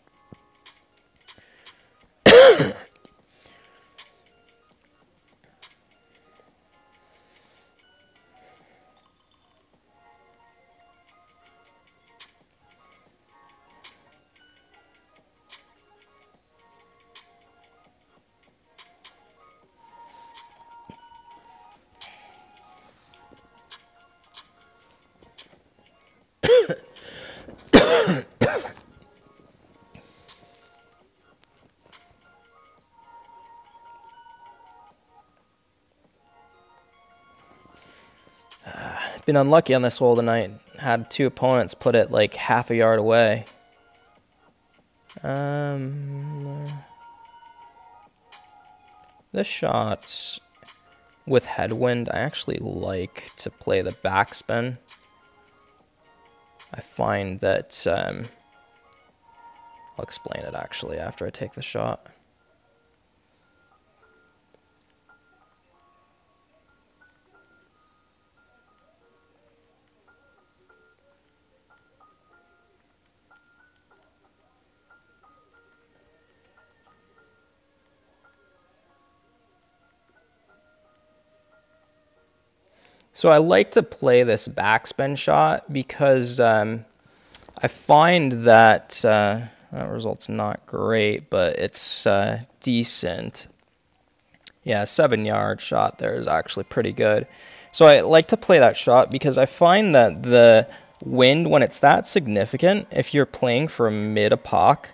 Speaker 1: Been unlucky on this hole tonight. Had 2 opponents put it like half a yard away. This shot with headwind, I actually like to play the backspin. I find that, I'll explain it actually after I take the shot. So I like to play this backspin shot because I find that that result's not great, but it's decent. Yeah, 7-yard shot there is actually pretty good. So I like to play that shot because I find that the wind, when it's that significant, if you're playing for mid-epoch,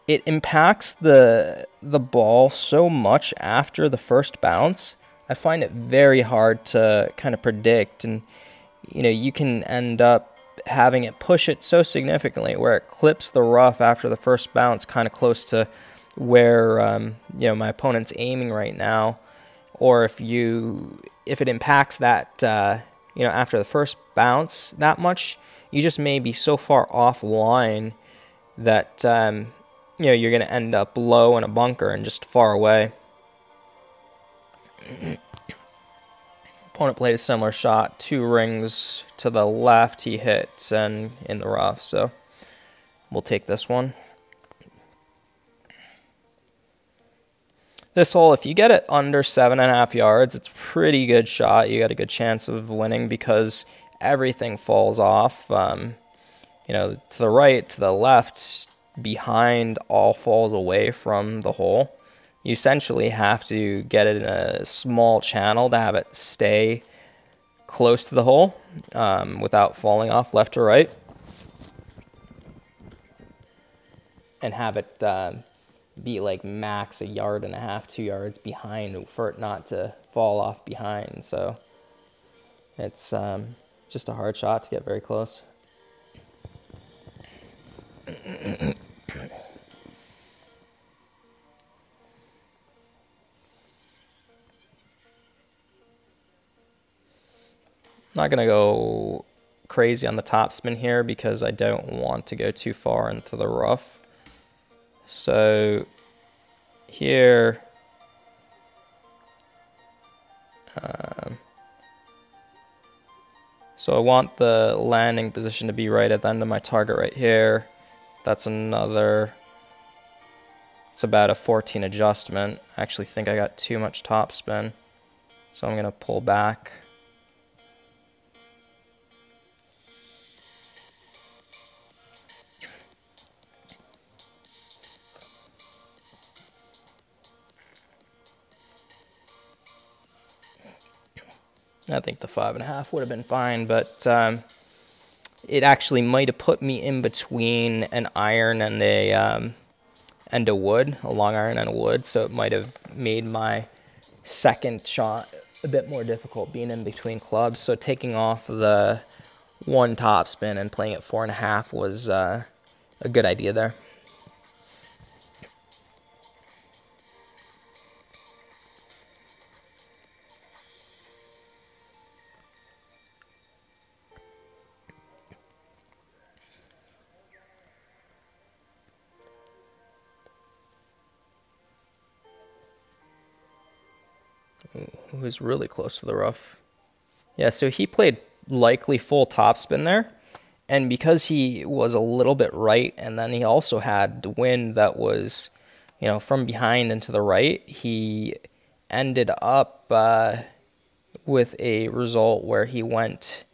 Speaker 1: it impacts the ball so much after the first bounce. I find it very hard to kind of predict, and you can end up having it push it so significantly where it clips the rough after the first bounce, kind of close to where my opponent's aiming right now, or if it impacts that after the first bounce that much, you just may be so far offline that you're going to end up low in a bunker and just far away. Opponent played a similar shot, 2 rings to the left, he hit and in the rough, so we'll take this one. This hole, if you get it under 7.5 yards, it's a pretty good shot. You got a good chance of winning because everything falls off. To the right, to the left, behind, all falls away from the hole. You essentially have to get it in a small channel to have it stay close to the hole without falling off left or right, and have it be like max 1.5 yards, 2 yards behind for it not to fall off behind. So it's just a hard shot to get very close. Not going to go crazy on the topspin here because I don't want to go too far into the rough. So here, so I want the landing position to be right at the end of my target right here. That's another, it's about a 14 adjustment. I actually think I got too much topspin, so I'm going to pull back. I think the 5.5 would have been fine, but it actually might have put me in between an iron and a wood, a long iron and a wood, so it might have made my second shot a bit more difficult being in between clubs. So taking off the 1 topspin and playing at 4.5 was a good idea there. Who was really close to the rough. Yeah, so he played likely full topspin there, and because he was a little bit right, and then he also had the wind that was, from behind and to the right, he ended up with a result where he went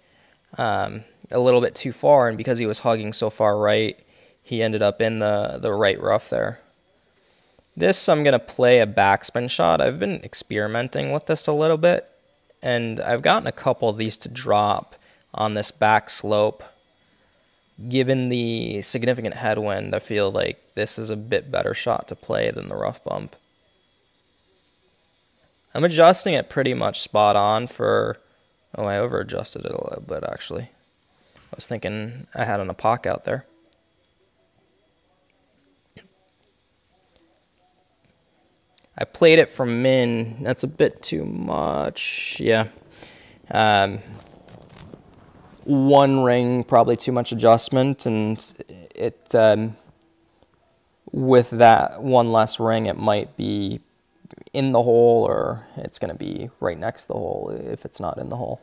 Speaker 1: a little bit too far, and because he was hugging so far right, he ended up in the right rough there. This, I'm going to play a backspin shot. I've been experimenting with this a little bit, and I've gotten a couple of these to drop on this back slope. Given the significant headwind, I feel like this is a bit better shot to play than the rough bump. I'm adjusting it pretty much spot on for... Oh, I over-adjusted it a little bit, actually. I was thinking I had an epoch out there. I played it from min. That's a bit too much. Yeah. One ring, probably too much adjustment, and it with that one less ring, it might be in the hole, or it's going to be right next to the hole if it's not in the hole.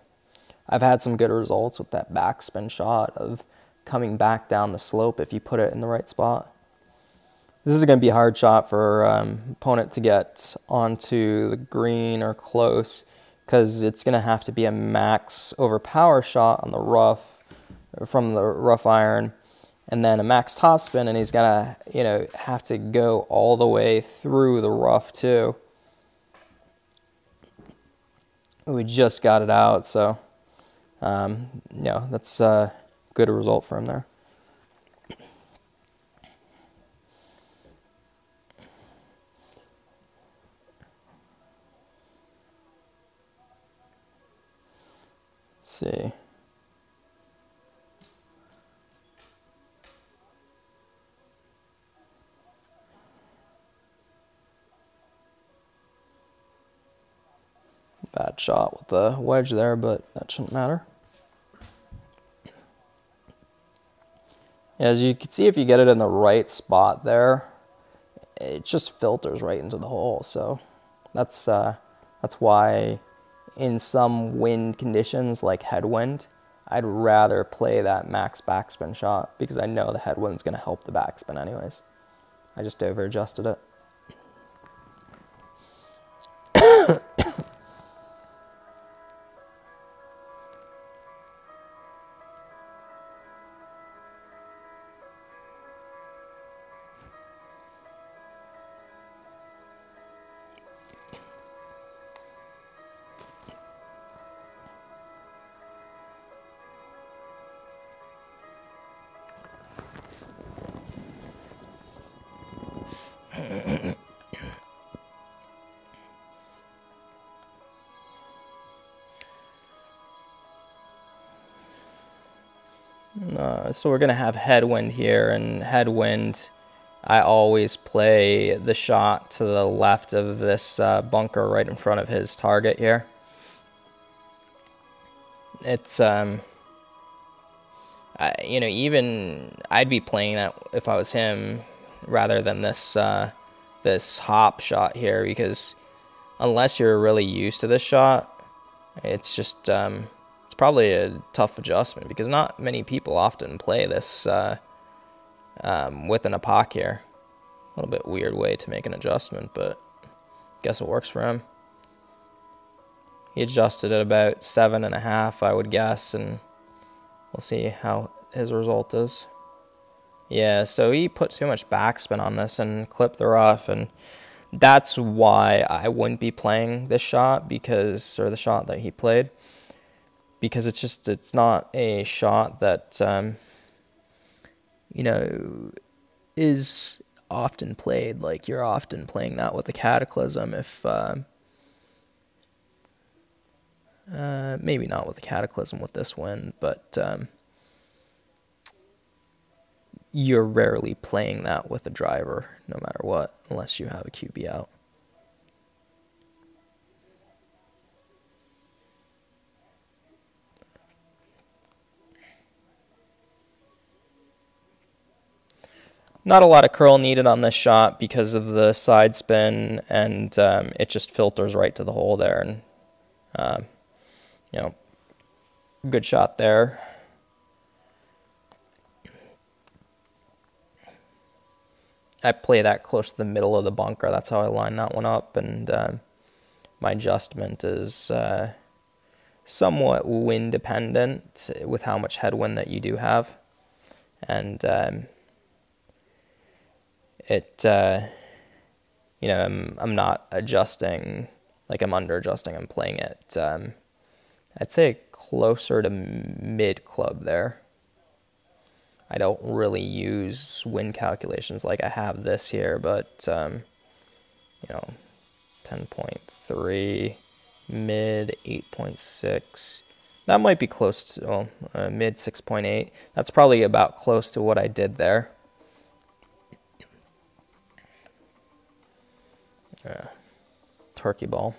Speaker 1: I've had some good results with that backspin shot of coming back down the slope if you put it in the right spot. This is going to be a hard shot for opponent to get onto the green or close, because it's going to have to be a max overpower shot on the rough from the rough iron, and then a max topspin, and he's going to have to go all the way through the rough too. We just got it out, so that's a good result for him there. See. Bad shot with the wedge there, but that shouldn't matter. As you can see, if you get it in the right spot there, it just filters right into the hole. So that's why in some wind conditions like headwind, I'd rather play that max backspin shot, because I know the headwind's going to help the backspin anyways. I just over adjusted it. So we're going to have headwind here, and headwind, I always play the shot to the left of this bunker right in front of his target here. It's, even I'd be playing that if I was him rather than this, this hop shot here, because unless you're really used to this shot, it's just, it's probably a tough adjustment, because not many people often play this with an apoc here. A little bit weird way to make an adjustment, but I guess it works for him. He adjusted at about 7.5, I would guess, and we'll see how his result is. Yeah, so he put too much backspin on this and clipped the rough, and that's why I wouldn't be playing this shot, because, or the shot that he played, because it's not a shot that, is often played. Like, you're often playing that with a Cataclysm if, maybe not with a Cataclysm with this wind, but you're rarely playing that with a driver, no matter what, unless you have a QB out. Not a lot of curl needed on this shot because of the side spin, and it just filters right to the hole there. And good shot there. I play that close to the middle of the bunker. That's how I line that one up, and my adjustment is somewhat wind dependent with how much headwind that you do have, and I'm not adjusting, like I'm under adjusting. I'm playing it, I'd say closer to mid club there. I don't really use wind calculations like I have this here, but 10.3, mid 8.6. That might be close to mid 6.8. That's probably about close to what I did there. turkey ball.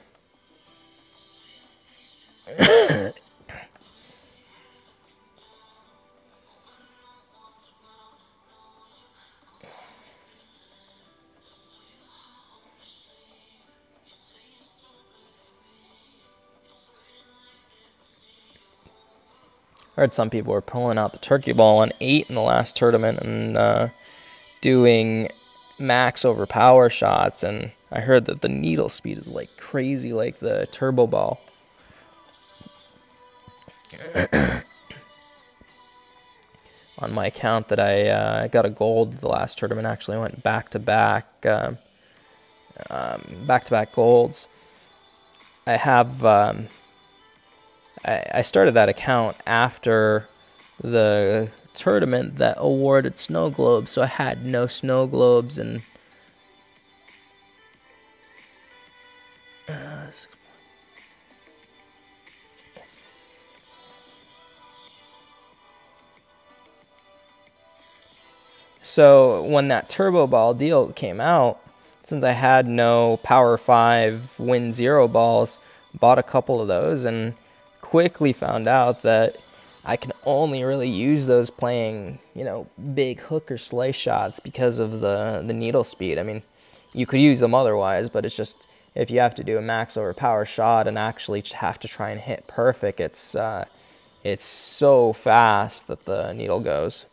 Speaker 1: I heard some people were pulling out the turkey ball on 8 in the last tournament and doing max over power shots, and I heard that the needle speed is like crazy, like the turbo ball. On my account that I got a gold the last tournament, actually I went back-to-back golds. I have I started that account after the tournament that awarded snow globes, so I had no snow globes, and so when that turbo ball deal came out, since I had no Power 5 Win 0 balls, bought a couple of those and quickly found out that I can only really use those playing, you know, big hook or slice shots because of the needle speed. I mean, you could use them otherwise, but it's just, if you have to do a max over power shot and actually have to try and hit perfect, it's so fast that the needle goes.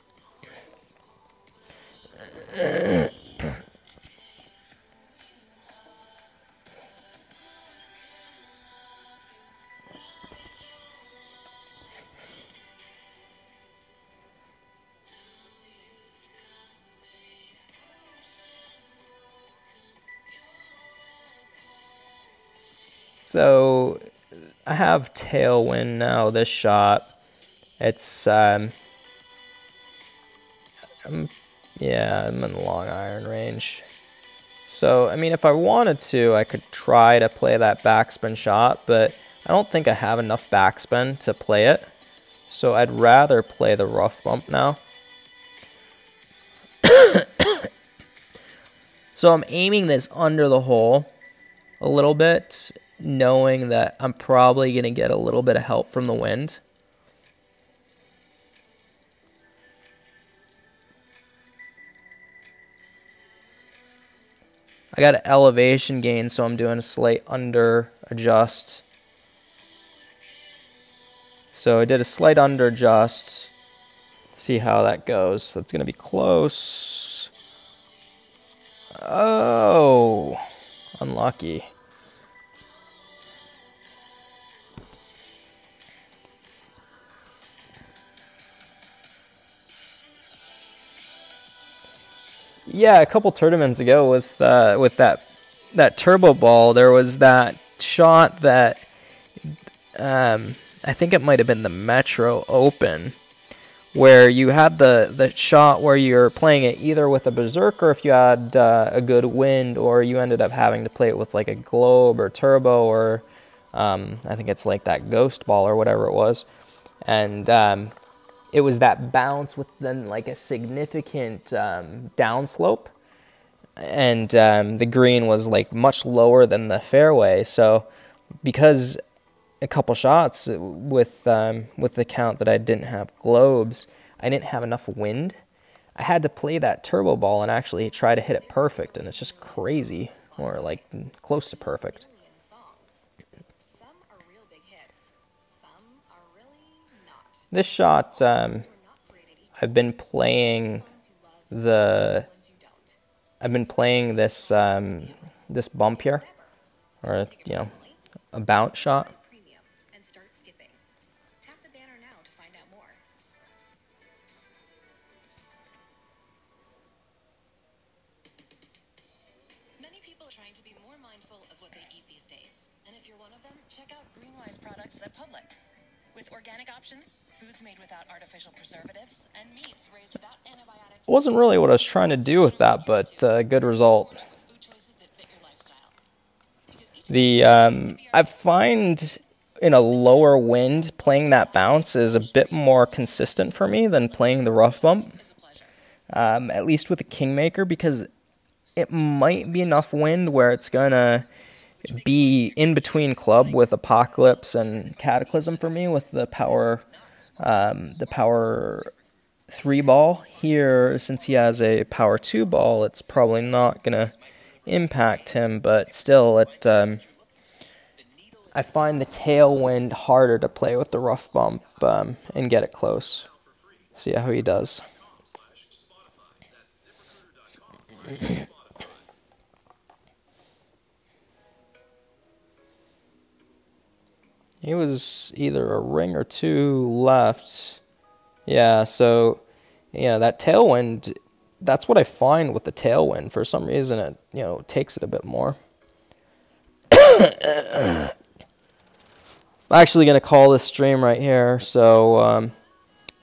Speaker 1: So I have tailwind now. This shot, it's yeah, I'm in long iron range. So I mean, if I wanted to, I could try to play that backspin shot, but I don't think I have enough backspin to play it. So I'd rather play the rough bump now. So I'm aiming this under the hole a little bit, knowing that I'm probably going to get a little bit of help from the wind. I got an elevation gain, so I'm doing a slight under adjust. So I did a slight under adjust. See how that goes. That's going to be close. Oh, unlucky. Yeah, a couple tournaments ago with that turbo ball, there was that shot that I think it might have been the Metro Open, where you had the shot where you're playing it either with a berserker if you had a good wind, or you ended up having to play it with like a globe or turbo, or I think it's like that ghost ball or whatever it was, and it was that bounce with then like a significant downslope, and the green was like much lower than the fairway. So because a couple shots with the count that I didn't have globes, I didn't have enough wind. I had to play that turbo ball and actually try to hit it perfect, and it's just crazy, or like close to perfect. This shot, I've been playing this this bump here, or you know, a bounce shot.
Speaker 2: Many people are trying to be more mindful of what they eat these days, and if you're one of them, check out Greenwise products at Publix. With organic options, foods made without artificial preservatives, and meats raised without antibiotics.
Speaker 1: It wasn't really what I was trying to do with that, but good result. I find in a lower wind, playing that bounce is a bit more consistent for me than playing the rough bump. At least with the Kingmaker, because it might be enough wind where it's gonna be in between club with Apocalypse and Cataclysm for me with the power 3 ball. Here, since he has a power 2 ball, it's probably not gonna impact him, but still, I find the Tailwind harder to play with the Rough Bump and get it close. See how he does. He was either a ring or 2 left. Yeah, so, that Tailwind, that's what I find with the Tailwind. For some reason, it, takes it a bit more. I'm actually going to call this stream right here, so,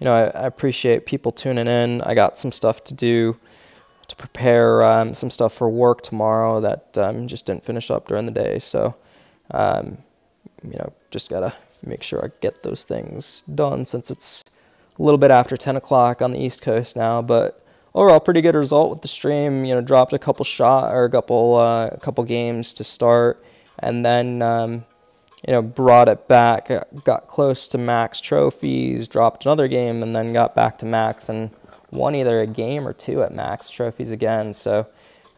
Speaker 1: I appreciate people tuning in. I got some stuff to do to prepare some stuff for work tomorrow that just didn't finish up during the day, so, just gotta make sure I get those things done since it's a little bit after 10 o'clock on the East Coast now. But overall, pretty good result with the stream. Dropped a couple a couple games to start, and then brought it back. Got close to max trophies, dropped another game, and then got back to max and won either a game or 2 at max trophies again. So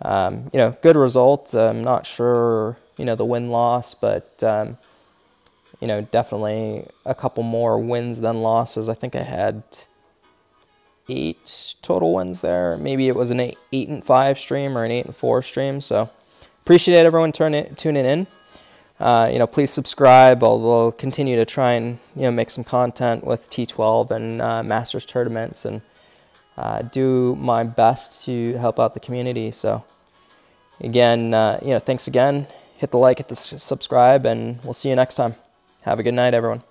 Speaker 1: good result. I'm not sure the win-loss, but definitely a couple more wins than losses. I think I had 8 total wins there. Maybe it was an 8-5 stream or an 8-4 stream. So appreciate everyone tuning in. Please subscribe. I'll continue to try and make some content with T12 and Masters tournaments and do my best to help out the community. So again, thanks again. Hit the like, hit the subscribe, and we'll see you next time. Have a good night, everyone.